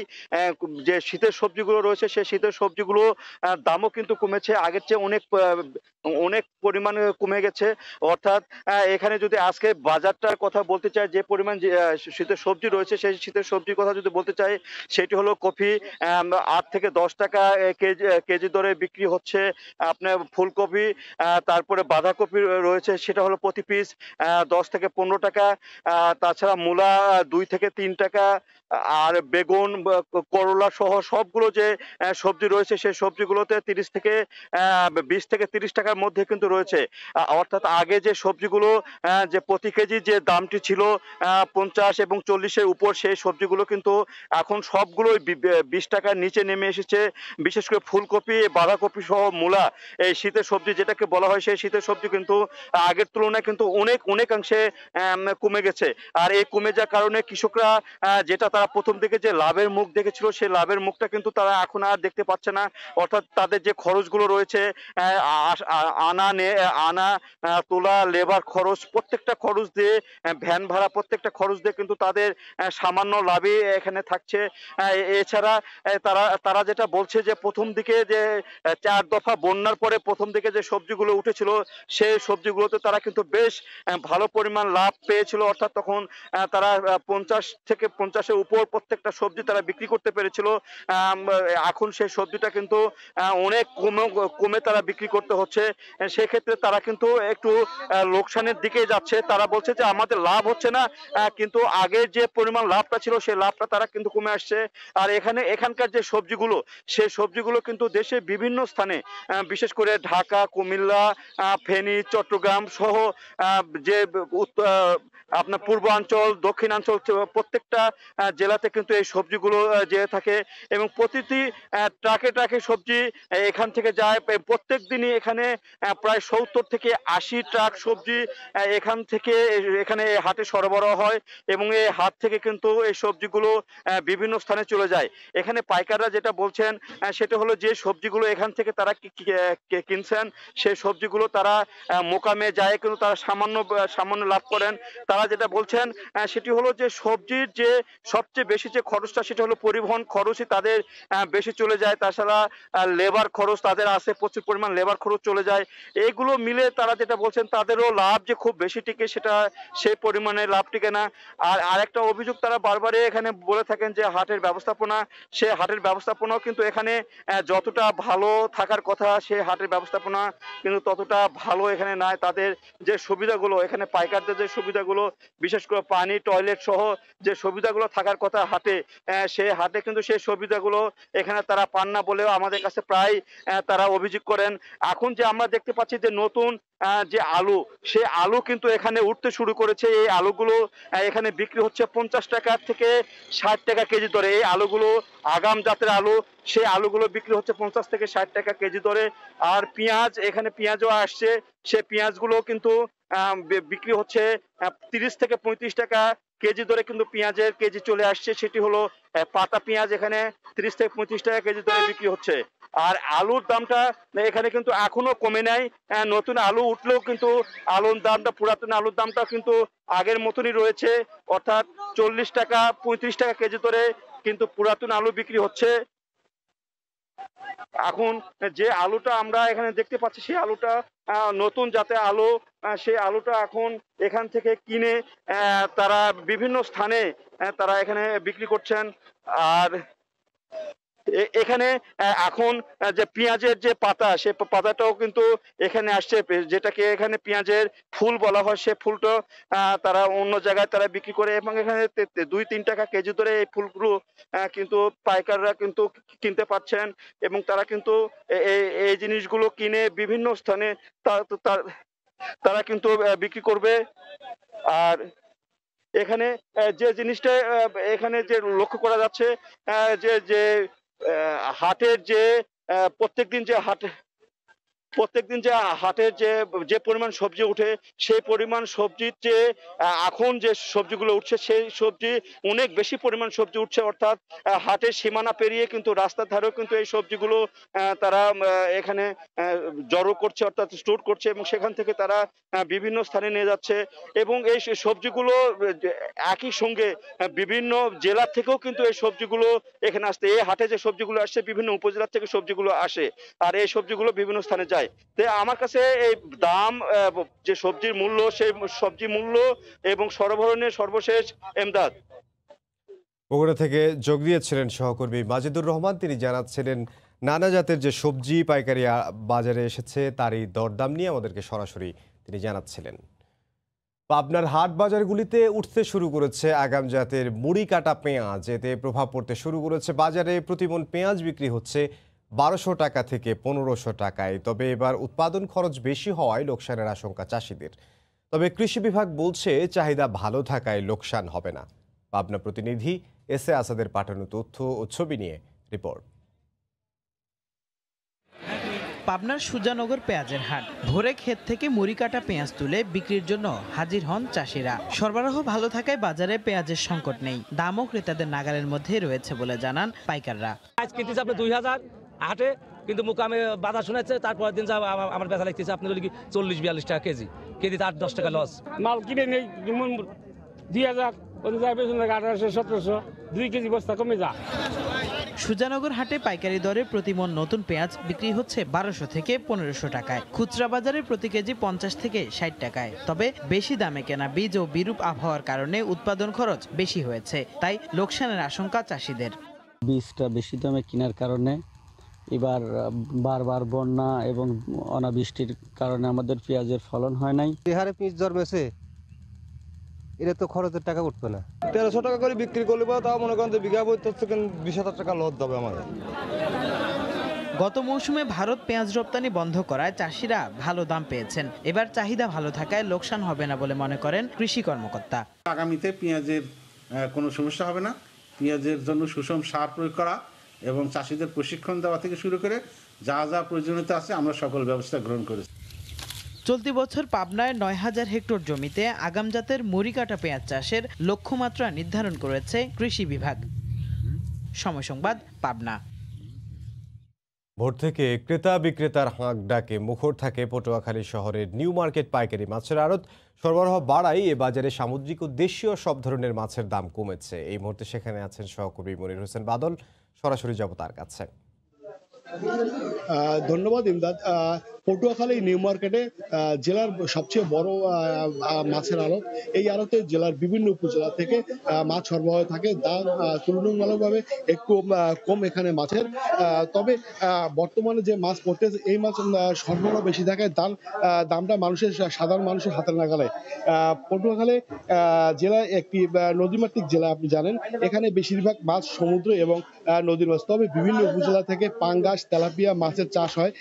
যে শীতের সবজিগুলো রয়েছে, সেই শীতের সবজিগুলো দামও কিন্তু কমেছে, আগের চেয়ে অনেক অনেক পরিমাণে কমে গেছে। অর্থাৎ এখানে যদি আজকে বাজারটার কথা বলতে চাই, যে পরিমাণ যে শীতের সবজি রয়েছে, সেই শীতের সবজির কথা যদি বলতে চাই, সেটি হলো কপি 8 থেকে 10 টাকা কেজি দরে বিক্রি হচ্ছে। আপনার ফুলকপি, তারপরে বাঁধাকপি রয়েছে, সেটা হলো প্রতি পিস 10 থেকে 15 টাকা। তাছাড়া মূলা 2 থেকে 3 টাকা। আর বেগুন, করলা সহ সবগুলো যে সবজি রয়েছে, সেই সবজিগুলোতে 30 থেকে 20 থেকে 30 টাকার মধ্যে কিন্তু রয়েছে। অর্থাৎ আগে যে সবজিগুলো যে প্রতি কেজি যে দামটি ছিল 50 এবং 40-এর উপর, সেই সবজিগুলো কিন্তু এখন সবগুলোই 20 টাকার নিচে নেমে এসেছে। বিশেষ করে ফুলকপি, বাঁধাকপি সহ মূলা, এই শীতের সবজি যেটাকে বলা হয়, সেই শীতের সবজি কিন্তু আগের তুলনায় কিন্তু অনেকাংশে কমে গেছে। আর এই কমে যাওয়ার কারণে কৃষকরা যেটা তারা প্রথম দিকে যে লাভের মুখ দেখেছিল, সেই লাভের মুখটা কিন্তু তারা এখন আর দেখতে পাচ্ছে না। অর্থাৎ তাদের যে খরচগুলো রয়েছে, আনা তোলা, লেবার খরচ, প্রত্যেকটা খরচ দিয়ে, ভ্যান ভাড়া, প্রত্যেকটা খরচ দিয়ে কিন্তু তাদের সামান্য লাভই এখানে থাকছে। এছাড়া তারা যেটা বলছে যে প্রথম দিকে যে 4 দফা বন্যার পরে প্রথম দিকে যে সবজিগুলো উঠেছিল, সেই সবজিগুলোতে তারা কিন্তু বেশ ভালো পরিমাণ লাভ পেয়েছিল। অর্থাৎ তখন তারা 50 থেকে 50-এর উপর প্রত্যেকটা সবজি তারা বিক্রি করতে পেরেছিল। এখন সেই সবজিটা কিন্তু অনেক কমে তারা বিক্রি করতে হচ্ছে। সেক্ষেত্রে তারা কিন্তু একটু লোকসানের দিকে যাচ্ছে। তারা বলছে যে আমাদের লাভ হচ্ছে না, কিন্তু আগের যে পরিমাণ লাভটা ছিল, সেই লাভটা তারা কিন্তু কমে আসছে। আর এখানকার যে সবজিগুলো, সেই সবজিগুলো কিন্তু দেশের বিভিন্ন স্থানে, বিশেষ করে ঢাকা, কুমিল্লা, ফেনী, চট্টগ্রাম সহ যে আপনার পূর্বাঞ্চল, দক্ষিণাঞ্চল, প্রত্যেকটা জেলাতে কিন্তু এই সবজিগুলো যেয়ে থাকে এবং প্রতিটি ট্রাকে ট্রাকে সবজি এখান থেকে যায়। প্রত্যেক দিনই এখানে প্রায় 70 থেকে 80 ট্রাক সবজি এখানে হাটে সরবরাহ হয় এবং এই হাট থেকে কিন্তু এই সবজিগুলো বিভিন্ন স্থানে চলে যায়। এখানে পাইকাররা যেটা বলছেন, সেটা হলো যে সবজিগুলো এখান থেকে তারা কিনছেন, সেই সবজিগুলো তারা মোকামে যায় কিন্তু তারা সামান্য লাভ করেন। তারা যেটা বলছেন সেটি হলো যে সবজির যে সবচেয়ে বেশি যে খরচটা, সেটা হলো পরিবহন খরচই তাদের বেশি চলে যায়। তাছাড়া লেবার খরচ তাদের আছে, প্রচুর পরিমাণ লেবার খরচ চলে যায়। এইগুলো মিলে তারা যেটা বলছেন, তাদেরও লাভ যে খুব বেশি টিকে, সেটা সেই পরিমাণে লাভ টিকে না। আর আরেকটা অভিযোগ তারা বারবারই এখানে বলে থাকেন যে হাটের ব্যবস্থাপনা, সে হাটের ব্যবস্থাপনাও কিন্তু এখানে যতটা ভালো থাকার কথা, সে হাটের ব্যবস্থাপনা কিন্তু ততটা ভালো এখানে নাই। তাদের যে সুবিধাগুলো, এখানে পাইকারদের যে সুবিধাগুলো, বিশেষ করে পানি, টয়লেট সহ যে সুবিধাগুলো থাকার কথা হাটে, সেই হাটে কিন্তু সেই সুবিধাগুলো এখানে তারা পান না বলেও আমাদের কাছে প্রায় তারা অভিযোগ করেন। এখন যে আমরা দেখতে পাচ্ছি যে নতুন যে আলু, সেই আলু কিন্তু এখানে উঠতে শুরু করেছে। এই আলুগুলো এখানে বিক্রি হচ্ছে 50 টাকা থেকে 60 টাকা কেজি দরে। এই আলুগুলো আগাম জাতের আলু, সেই আলুগুলো বিক্রি হচ্ছে 50 থেকে 60 টাকা কেজি দরে। আর পেঁয়াজ, এখানে পেঁয়াজও আসছে, সেই পেঁয়াজগুলো কিন্তু বিক্রি হচ্ছে 30 থেকে 35 টাকা কেজি দরে কিন্তু পেঁয়াজের কেজি চলে আসছে। সেটি হলো পাতা পেঁয়াজ, এখানে 30 থেকে 35 টাকা কেজি দরে বিক্রি হচ্ছে। আর আলুর দামটা এখানে কিন্তু এখনো কমে নাই। নতুন আলু উঠলেও কিন্তু আলুর দামটা, পুরাতন আলুর দামটা কিন্তু আগের মতনই রয়েছে। অর্থাৎ 40 টাকা 35 টাকা কেজি দরে কিন্তু পুরাতন আলু বিক্রি হচ্ছে। এখন যে আলুটা আমরা এখানে দেখতে পাচ্ছি, সেই আলুটা নতুন জাতের আলু। সেই আলুটা এখন এখান থেকে কিনে তারা বিভিন্ন স্থানে তারা এখানে বিক্রি করছেন। আর এখানে এখন যে পেঁয়াজের যে পাতা, সে পাতাটাও কিন্তু এখানে আসছে, যেটাকে এখানে পেঁয়াজের ফুল বলা হয়, সে ফুলটা তারা অন্য জায়গায় তারা বিক্রি করে এবং এখানে 2-3 টাকা কেজি ধরে এই ফুলগুলো কিন্তু পাইকাররা কিন্তু কিনতে পাচ্ছেন এবং তারা কিন্তু এই জিনিসগুলো কিনে বিভিন্ন স্থানে তারা কিন্তু বিক্রি করবে। আর এখানে যে জিনিসটা এখানে যে লক্ষ্য করা যাচ্ছে যে যে হাটের যে প্রত্যেকদিন যে হাটের যে পরিমাণ সবজি উঠে সেই পরিমাণ সবজির যে এখন যে সবজিগুলো উঠছে সেই সবজি অনেক বেশি পরিমাণ সবজি উঠছে, অর্থাৎ হাটের সীমানা পেরিয়ে কিন্তু রাস্তার ধারেও কিন্তু এই সবজিগুলো তারা এখানে জড়ো করছে, অর্থাৎ স্টোর করছে এবং সেখান থেকে তারা বিভিন্ন স্থানে নিয়ে যাচ্ছে এবং এই সবজিগুলো একই সঙ্গে বিভিন্ন জেলা থেকেও কিন্তু এই সবজিগুলো এখানে আসছে। এই হাটে যে সবজিগুলো আসছে বিভিন্ন উপজেলা থেকে সবজিগুলো আসে আর এই সবজিগুলো বিভিন্ন স্থানে যায়। তো আমার কাছে এই দাম যে সবজির মূল্য সেই সবজি মূল্য এবং সরবরাহের সর্বশেষ এমদাদ। বগুড়া থেকে যোগ দিয়েছিলেন সহকর্মী মাজিদুর রহমান। তিনি জানাচ্ছিলেন নানা জাতের যে সবজি পাইকারি বাজারে এসেছে তারই দরদাম নিয়ে আমাদেরকে সরাসরি তিনি জানাচ্ছিলেন। পাবনার হাট বাজারগুলিতে উঠতে শুরু করেছে আগাম জাতের মুড়ি কাটা পেঁয়াজ। এতে প্রভাব পড়তে শুরু করেছে বাজারে। প্রতিমণ পেঁয়াজ বিক্রি হচ্ছে 1200 টাকা থেকে 1500 টাকায়। তবে এবার উৎপাদন খরচ বেশি হওয়ায় লোকসানের আশঙ্কা চাষিদের। তবে কৃষি বিভাগ বলছে চাহিদা ভালো থাকায় লোকসান হবে না। পাবনা প্রতিনিধি এস এ আসাদের পাঠানো তথ্য ও ছবি নিয়ে রিপোর্ট। পাবনার সুজানগর পেঁয়াজের হাট। ভোরে ক্ষেত থেকে মুড়ি কাটা পেঁয়াজ তুলে বিক্রির জন্য হাজির হন চাষিরা। সরবরাহ ভালো থাকায় বাজারে পেঁয়াজের সংকট নেই, দামও ক্রেতাদের নাগালের মধ্যে রয়েছে বলে জানান পাইকাররা। আজ কিনতেছে আপনি 2000 হাটে, কিন্তু মুকামে বাজার শোনাচ্ছে, তারপরের দিন আমার বেচা লাগতেছে আপনি 40-42 টাকা কেজি, কেজিতে 8-10 টাকা লস। মাল কিনে নেই 2000, 1800-1700, 2 কেজি বস্তা কমে যা। সুজানগর হাটে পাইকারি দরে প্রতিমণ নতুন পেঁয়াজ বিক্রি হচ্ছে 1200 থেকে 1500 টাকায়। খুচরা বাজারে প্রতি কেজি 50 থেকে 60 টাকায়। তবে বেশি দামে কেনা বীজ ও বিরূপ আবহাওয়ার কারণে উৎপাদন খরচ বেশি হয়েছে, তাই লোকসানের আশঙ্কা চাষিদের। বীজটা বেশি দামে কেনার কারণে এবার বারবার বন্যা এবং অনাবৃষ্টির কারণে আমাদের পেঁয়াজের ফলন হয় নাই। হারে পিঁচ জন্মেছে, এটা তো খরচের টাকা উঠবে না। 1300 টাকা করে বিক্রি করলে তাও মনে করেন বিঘা বই 20,000 টাকা লস হবে আমাদের। গত মৌসুমে ভারত পেঁয়াজ রপ্তানি বন্ধ করায় চাষিরা ভালো দাম পেয়েছেন। এবার চাহিদা ভালো থাকায় লোকসান হবে না বলে মনে করেন কৃষি কর্মকর্তা। আগামীতে পেঁয়াজের কোনো সমস্যা হবে না। পেঁয়াজের জন্য সুষম সার প্রয়োগ করা এবং চাষিদের প্রশিক্ষণ দেওয়া থেকে শুরু করে যা যা প্রয়োজনীয়তা আছে আমরা সকল ব্যবস্থা গ্রহণ করেছি। চলতি বছর পাবনায় 9000 হেক্টর জমিতে আগাম জাতের মুড়ি কাটা পেঁয়াজ চাষের লক্ষ্যমাত্রা নির্ধারণ করেছে কৃষি বিভাগ। সময় সংবাদ, পাবনা। ভোর থেকে ক্রেতা বিক্রেতার হাঁক ডাকে মুখর থাকে পটুয়াখালী শহরের নিউ মার্কেট পাইকারি মাছের আড়ত। সরবরাহ বাড়াই এ বাজারে সামুদ্রিক ও দেশীয় সব ধরনের মাছের দাম কমেছে। এই মুহূর্তে সেখানে আছেন সহকর্মী মনির হোসেন বাদল। সরাসরি যাব তার কাছে। ধন্যবাদ ইমদাদ। পটুয়াখালী নিউ মার্কেটে জেলার সবচেয়ে বড় মাছের আড়ত। এই আড়তে জেলার বিভিন্ন উপজেলা থেকে মাছ সরবরাহ থাকে। দাম তুলনামূলকভাবে একটু কম এখানে মাছের। তবে বর্তমানে যে মাছ পড়তেছে এই মাছ সরবরাহ বেশি থাকায় দামটা সাধারণ মানুষের হাতের নাগালে। পটুয়াখালী জেলা একটি নদীমাতৃক জেলা, আপনি জানেন। এখানে বেশিরভাগ মাছ সমুদ্র এবং নদীর মাছ। তবে বিভিন্ন উপজেলা থেকে পাঙ্গাস, তেলাপিয়া মাছের চাষ হয়।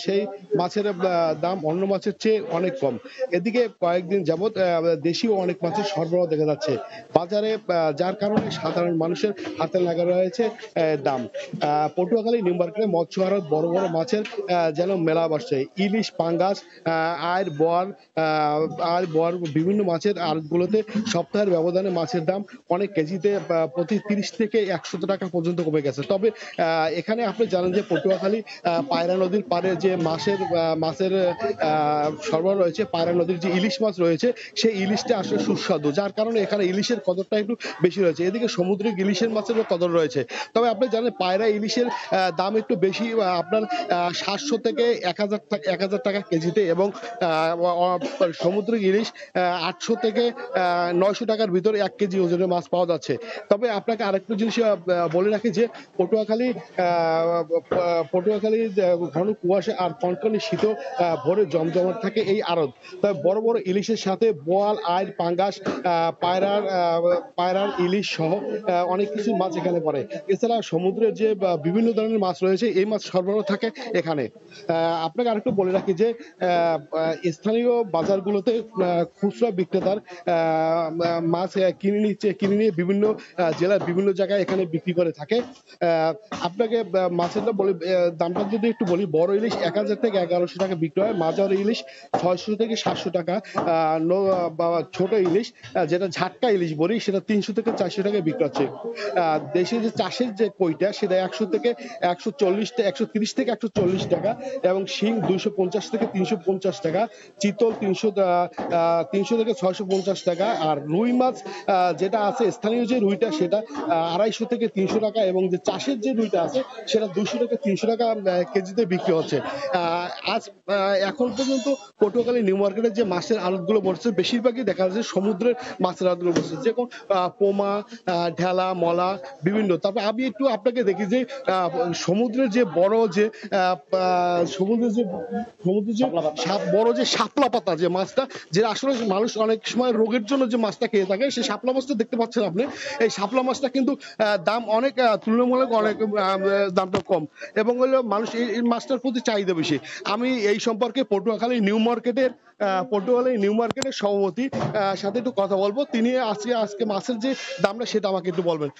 সেই মাছের দাম অন্য মাছের চেয়ে অনেক কম। এদিকে কয়েকদিন যাবৎ দেশীয় অনেক মাছের সরবরাহ দেখা যাচ্ছে বাজারে, যার কারণে সাধারণ মানুষের হাতে লাগা রয়েছে দাম। পটুয়াখালী নিউ মার্কেটে মৎস্য আড়ত বড় বড় মাছের যেন মেলা বসছে। ইলিশ, পাঙ্গাস, আর বোয়ার বিভিন্ন মাছের আড়তগুলোতে সপ্তাহের ব্যবধানে মাছের দাম অনেক কেজিতে প্রতি 30 থেকে 100 টাকা পর্যন্ত কমে গেছে। তবে এখানে আপনি জানেন যে পটুয়াখালী পায়রা নদীর পারে যে মাছের সরবরাহ রয়েছে, পায়রা নদীর যে ইলিশ মাছ রয়েছে সেই ইলিশটা আসলে সুস্বাদু, যার কারণে এখানে ইলিশের কদরটা একটু বেশি রয়েছে। এদিকে সামুদ্রিক ইলিশের মাছেরও কদর রয়েছে। তবে আপনি জানেন পায়রা ইলিশের দাম একটু বেশি, আপনার 700 থেকে 1000 টাকা কেজিতে, এবং সামুদ্রিক ইলিশ 800 থেকে 900 টাকার ভিতরে 1 কেজি ওজনের মাছ পাওয়া যাচ্ছে। তবে আপনাকে আরেকটা জিনিস বলে রাখি যে পটুয়াখালী ঘন কুয়াশা কুয়াশা আর কনকনে শীত ভোরে জমজমাট থাকে এই আড়ত। তবে বড় বড় ইলিশের সাথে বোয়াল, আইড়, পাঙ্গাস, পায়রার ইলিশ সহ অনেক কিছু মাছ এখানে পড়ে। এছাড়া সমুদ্রের যে বিভিন্ন ধরনের মাছ রয়েছে এই মাছ সরবরাহ থাকে এখানে। আপনাকে আরেকটু বলে রাখি যে স্থানীয় বাজারগুলোতে খুচরা বিক্রেতার মাছ কিনে নিয়ে বিভিন্ন জেলার বিভিন্ন জায়গায় এখানে বিক্রি করে থাকে। আপনাকে মাছেরটা বলি, দামটা যদি একটু বলি, বড় ইলিশ 1000 থেকে 1100 টাকা বিক্রি হয়, মাঝার ইলিশ 600 থেকে 700 টাকা, ছোট ইলিশ যেটা ঝাটকা ইলিশ বলি সেটা 300 থেকে 400 টাকায় বিক্রি হচ্ছে। দেশে যে চাষের যে কইটা সেটা 100 থেকে 140, 130 থেকে 140 টাকা, এবং শিং 250 থেকে 350 টাকা, চিতল 300 থেকে 650 টাকা, আর রুই মাছ যেটা আছে স্থানীয় যে রুইটা সেটা 250 থেকে 300 টাকা, এবং যে চাষের যে রুইটা আছে সেটা 200 থেকে 300 টাকা কেজিতে বিক্রি হচ্ছে। এখন পর্যন্ত পটুয়াখালী নিউ মার্কেটের যে মাছের আড়তগুলো বসছে বেশিরভাগই দেখা যাচ্ছে সমুদ্রের মাছের আড়তগুলো বসছে, যেমন পোমা, ঢেলা, মলা বিভিন্ন। তারপর আমি একটু আপনাকে দেখি যে সমুদ্রের যে বড় যে বড় যে শাপলা পাতা যে মাছটা, যেটা আসলে মানুষ অনেক সময় রোগের জন্য যে মাছটা খেয়ে থাকে, সেই শাপলা মাছটা দেখতে পাচ্ছেন আপনি। এই শাপলা মাছটা কিন্তু দাম অনেক তুলনামূলক অনেক দামটা কম, এবং হলো মানুষ এই মাছটার প্রতি চাহিদা বেশি। আমি এই সম্পর্কে পটুয়াখালী নিউ মার্কেটের সভাপতি সাথে একটু কথা বলবো। তিনি আজকে মাছের যে দামটা সেটা আমাকে একটু বলবেন।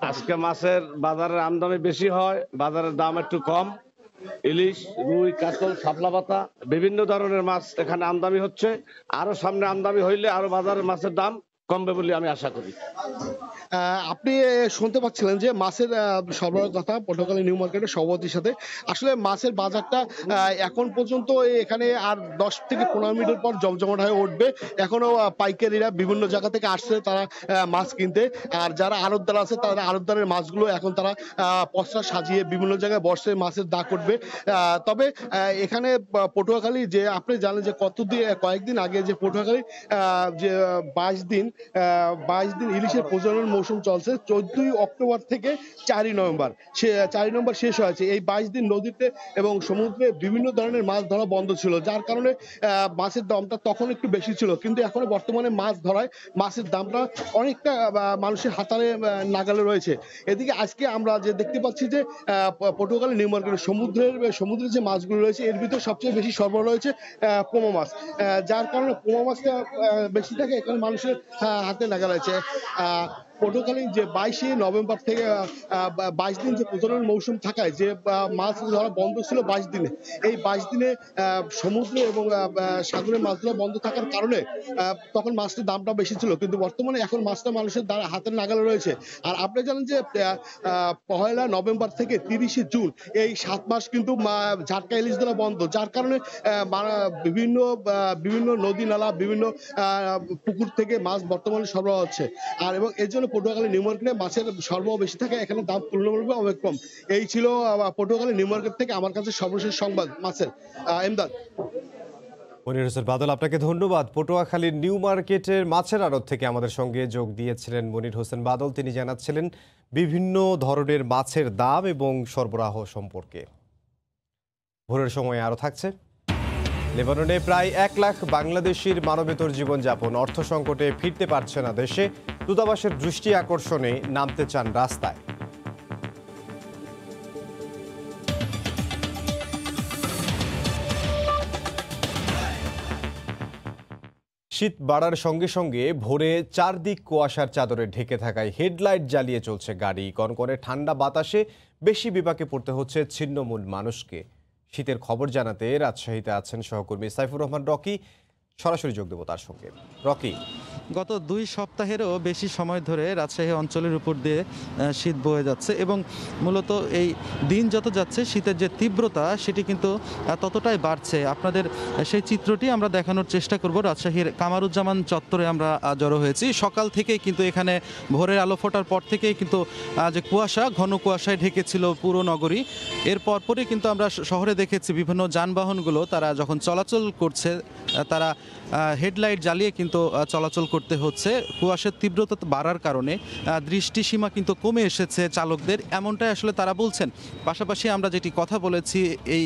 আজকে মাছের বাজারের আমদানি বেশি হয়, বাজারের দাম একটু কম। ইলিশ, রুই, কাতল, শাপলা পাতা বিভিন্ন ধরনের মাছ এখানে আমদানি হচ্ছে। আরো সামনে আমদানি হইলে আরো বাজারের মাছের দাম কমবে বলে আমি আশা করি। আপনি শুনতে পাচ্ছিলেন যে মাছের সরবরাহ কথা পটুয়াখালী নিউ মার্কেটের সভাপতির সাথে। আসলে মাছের বাজারটা এখন পর্যন্ত এখানে আর 10 থেকে 15 মিনিটের পর জমজমাট হয়ে উঠবে। এখনো পাইকারিরা বিভিন্ন জায়গা থেকে আসছে তারা মাছ কিনতে, আর যারা আড়তদার আছে তারা আড়তদারের মাছগুলো এখন তারা পসরা সাজিয়ে বিভিন্ন জায়গায় বসে মাছের দাগ করবে। তবে এখানে পটুয়াখালী যে আপনি জানেন যে কয়েকদিন আগে যে পটুয়াখালী যে 22 দিন ইলিশের প্রজনন মৌসুম চলছে। 14 অক্টোবর থেকে 4 নভেম্বর শেষ হয়েছে। এই 22 দিন নদীতে এবং সমুদ্রে বিভিন্ন ধরনের মাছ ধরা বন্ধ ছিল, যার কারণে মাছের দামটা তখন একটু বেশি ছিল, কিন্তু এখন বর্তমানে মাছ ধরায় মাছের দামটা অনেকটা মানুষের হাতারে নাগালে রয়েছে। এদিকে আজকে আমরা যে দেখতে পাচ্ছি যে পটুয়াখালী নিউ মার্কেটের সমুদ্রের যে মাছগুলো রয়েছে এর ভিতরে সবচেয়ে বেশি সরবরাহ রয়েছে পোমা মাছ, যার কারণে পোমা মাছটা বেশি থাকে এখানে মানুষের হাতে নাগাল আছে। পটুয়াখালী যে 22 নভেম্বর থেকে 22 দিন যে প্রজনন মৌসুম থাকায় যে মাছ ধরা বন্ধ ছিল 22 দিনে, এই 22 দিনে সমুদ্রে এবং সাগরে মাছ ধরা বন্ধ থাকার কারণে তখন মাছটার দামটা বেশি ছিল, কিন্তু বর্তমানে এখন মাছটা মানুষের হাতের নাগালে রয়েছে। আর আপনি জানেন যে 1 নভেম্বর থেকে 30 জুন এই 7 মাস কিন্তু ঝাটকা ইলিশ ধরা বন্ধ, যার কারণে বিভিন্ন নদী নালা বিভিন্ন পুকুর থেকে মাছ বর্তমানে সরবরাহ হচ্ছে। আর এবং এর জন্য পটুয়াখালী নিউ মার্কেটে মাছের সরবরাহ বেশি থাকে, এখানে দাম তুলনামূলকভাবে অনেক কম। এই ছিল পটুয়াখালী নিউ মার্কেট থেকে আমার কাছে সর্বশেষ সংবাদ মাছের। এমদাদ। মনির হোসেন বাদল, আপনাকে ধন্যবাদ। পটুয়াখালীর নিউ মার্কেটের মাছের আড়ত থেকে আমাদের সঙ্গে যোগ দিয়েছিলেন মনির হোসেন বাদল। তিনি জানাচ্ছিলেন বিভিন্ন ধরনের মাছের দাম এবং সরবরাহ সম্পর্কে। ভোরের সময় আরও থাকছে। লেবাননে প্রায় 1 লাখ বাংলাদেশির মানবেতর জীবনযাপন, অর্থ সংকটে ফিরতে পারছে না দেশে। দূতাবাসের দৃষ্টি আকর্ষণে নামতে চান রাস্তায়। শীত বাড়ার সঙ্গে সঙ্গে ভোরে চারদিক কুয়াশার চাদরে ঢেকে থাকায় হেডলাইট জ্বালিয়ে চলছে গাড়ি। কনকনে ঠান্ডা বাতাসে বেশি বিপাকে পড়তে হচ্ছে ছিন্নমূল মানুষকে। শীতের খবর জানাতে রাজশাহীতে আছেন সহকর্মী সাইফুর রহমান রকি। সরাসরি যোগ দেব তার সঙ্গে। রকি, গত 2 সপ্তাহেরও বেশি সময় ধরে রাজশাহী অঞ্চলের উপর দিয়ে শীত বয়ে যাচ্ছে, এবং মূলত এই দিন যত যাচ্ছে শীতের যে তীব্রতা সেটি কিন্তু ততটাই বাড়ছে। আপনাদের সেই চিত্রটি আমরা দেখানোর চেষ্টা করব। রাজশাহীর কামারুজ্জামান চত্বরে আমরা জড়ো হয়েছি। সকাল থেকেই কিন্তু এখানে ভোরের আলো ফোটার পর থেকেই কিন্তু যে কুয়াশা, ঘন কুয়াশায় ঢেকেছিল পুরো নগরী। এর পরপরই কিন্তু আমরা শহরে দেখেছি বিভিন্ন যানবাহনগুলো তারা যখন চলাচল করছে তারা হেডলাইট জ্বালিয়ে কিন্তু চলাচল করতে হচ্ছে। কুয়াশার তীব্রতা বাড়ার কারণে দৃষ্টিসীমা কিন্তু কমে এসেছে চালকদের, এমনটাই আসলে তারা বলছেন। পাশাপাশি আমরা যেটি কথা বলেছি এই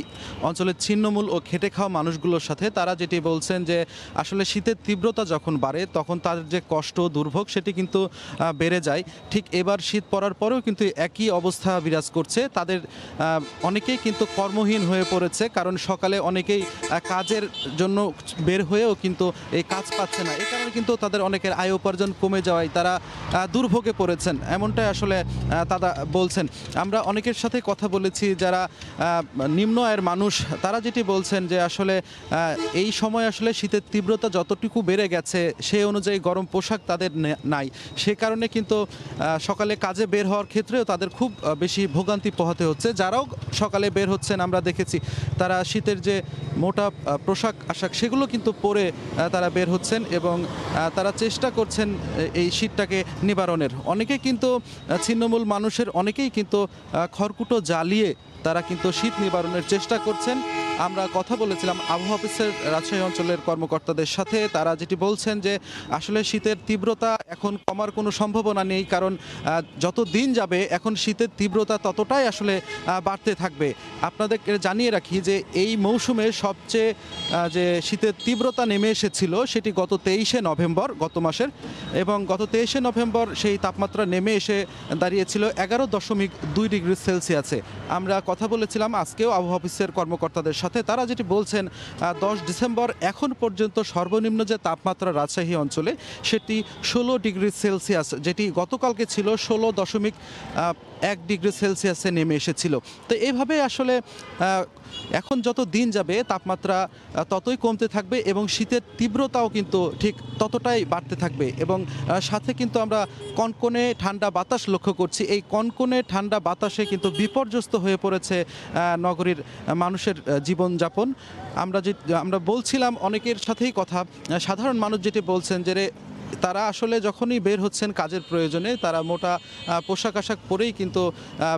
অঞ্চলের ছিন্নমূল ও খেটে খাওয়া মানুষগুলোর সাথে, তারা যেটি বলছেন যে আসলে শীতের তীব্রতা যখন বাড়ে তখন তাদের যে কষ্ট দুর্ভোগ সেটি কিন্তু বেড়ে যায়। ঠিক এবার শীত পড়ার পরেও কিন্তু একই অবস্থা বিরাজ করছে। তাদের অনেকেই কিন্তু কর্মহীন হয়ে পড়েছে, কারণ সকালে অনেকেই কাজের জন্য বের হয়েও কিন্তু এই কাজ পাচ্ছে না। এই কারণে কিন্তু তাদের অনেকের আয় উপার্জন কমে যাওয়ায় তারা দুর্ভোগে পড়েছেন, এমনটাই আসলে তারা বলছেন। আমরা অনেকের সাথে কথা বলেছি যারা নিম্ন আয়ের মানুষ, তারা যেটি বলছেন যে আসলে এই সময় আসলে শীতের তীব্রতা যতটুকু বেড়ে গেছে সেই অনুযায়ী গরম পোশাক তাদের নাই। সে কারণে কিন্তু সকালে কাজে বের হওয়ার ক্ষেত্রেও তাদের খুব বেশি ভোগান্তি পোহাতে হচ্ছে। যারাও সকালে বের হচ্ছেন আমরা দেখেছি তারা শীতের যে মোটা পোশাক আশাক সেগুলো কিন্তু পরে তারা বের হচ্ছেন এবং তারা চেষ্টা করছেন এই শীতটাকে নিবারণের। অনেকে কিন্তু ছিন্নমূল মানুষের অনেকেই কিন্তু খড়কুটো জ্বালিয়ে তারা কিন্তু শীত নিবারণের চেষ্টা করছেন। আমরা কথা বলেছিলাম আবহাওয়া অফিসের রাজশাহী অঞ্চলের কর্মকর্তাদের সাথে, তারা যেটি বলছেন যে আসলে শীতের তীব্রতা এখন কমার কোনো সম্ভাবনা নেই, কারণ যত দিন যাবে এখন শীতের তীব্রতা ততটাই আসলে বাড়তে থাকবে। আপনাদেরকে জানিয়ে রাখি যে এই মৌসুমে সবচেয়ে যে শীতের তীব্রতা নেমে এসেছিল সেটি গত 23শে নভেম্বর গত মাসের, এবং গত 23শে নভেম্বর সেই তাপমাত্রা নেমে এসে দাঁড়িয়েছিল 11.2 ডিগ্রি সেলসিয়াসে। আমরা কথা বলেছিলাম আজকেও আবহাওয়া অফিসের কর্মকর্তাদের সাথে, তারা যেটি বলছেন 10 ডিসেম্বর এখন পর্যন্ত সর্বনিম্ন যে তাপমাত্রা রাজশাহী অঞ্চলে সেটি 16 ডিগ্রি সেলসিয়াস, যেটি গতকালকে ছিল 16.1 ডিগ্রি সেলসিয়াসে নেমে এসেছিল। তো এইভাবে আসলে এখন যত দিন যাবে তাপমাত্রা ততই কমতে থাকবে এবং শীতের তীব্রতাও কিন্তু ঠিক ততটাই বাড়তে থাকবে, এবং সাথে কিন্তু আমরা কনকনে ঠান্ডা বাতাস লক্ষ্য করছি। এই কনকনে ঠান্ডা বাতাসে কিন্তু বিপর্যস্ত হয়ে পড়েছে নগরীর মানুষের জীবনযাপন। আমরা বলছিলাম অনেকের সাথেই কথা, সাধারণ মানুষ যেটি বলছেন যে তারা আসলে যখনই বের হচ্ছেন কাজের প্রয়োজনে তারা মোটা পোশাক আশাক পরেই কিন্তু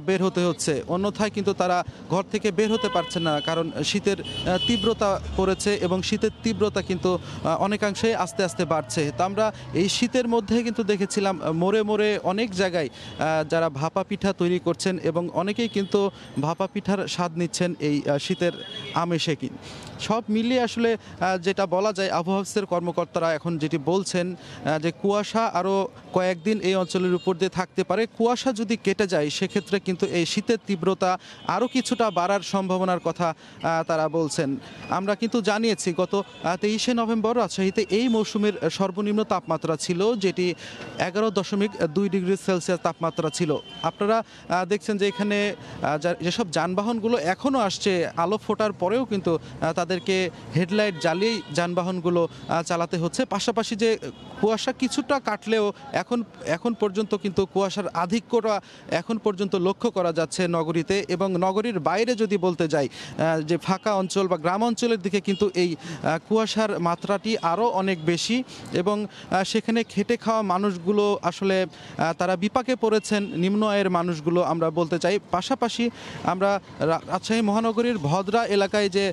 বের হতে হচ্ছে, অন্যথায় কিন্তু তারা ঘর থেকে বের হতে পারছে না, কারণ শীতের তীব্রতা পড়েছে এবং শীতের তীব্রতা কিন্তু অনেকাংশে আস্তে আস্তে বাড়ছে। তো আমরা এই শীতের মধ্যে কিন্তু দেখেছিলাম মোড়ে মোড়ে অনেক জায়গায় যারা ভাপা পিঠা তৈরি করছেন এবং অনেকেই কিন্তু ভাপা পিঠার স্বাদ নিচ্ছেন এই শীতের আমেশে। সব মিলিয়ে আসলে যেটা বলা যায় আবহাওয়া অফিসের কর্মকর্তারা এখন যেটি বলছেন যে কুয়াশা আরও কয়েকদিন এই অঞ্চলের উপর দিয়ে থাকতে পারে। কুয়াশা যদি কেটে যায় সেক্ষেত্রে কিন্তু এই শীতের তীব্রতা আরও কিছুটা বাড়ার সম্ভাবনার কথা তারা বলছেন। আমরা কিন্তু জানিয়েছি গত 23শে নভেম্বর রাজশাহীতে এই মৌসুমের সর্বনিম্ন তাপমাত্রা ছিল, যেটি 11.2 ডিগ্রি সেলসিয়াস তাপমাত্রা ছিল। আপনারা দেখছেন যে এখানে যেসব যানবাহনগুলো এখনও আসছে আলো ফোটার পরেও কিন্তু তাদেরকে হেডলাইট জ্বালিয়েই যানবাহনগুলো চালাতে হচ্ছে। পাশাপাশি যে কুয়াশা কিছুটা কাটলেও এখন পর্যন্ত কিন্তু কুয়াশার আধিক্যটা এখন পর্যন্ত লক্ষ্য করা যাচ্ছে নগরীতে, এবং নগরীর বাইরে যদি বলতে যাই যে ফাঁকা অঞ্চল বা গ্রাম অঞ্চলের দিকে কিন্তু এই কুয়াশার মাত্রাটি আরও অনেক বেশি, এবং সেখানে খেটে খাওয়া মানুষগুলো আসলে তারা বিপাকে পড়েছেন, নিম্ন আয়ের মানুষগুলো আমরা বলতে চাই। পাশাপাশি আমরা রাজশাহী মহানগরীর ভদ্রা এলাকায় যে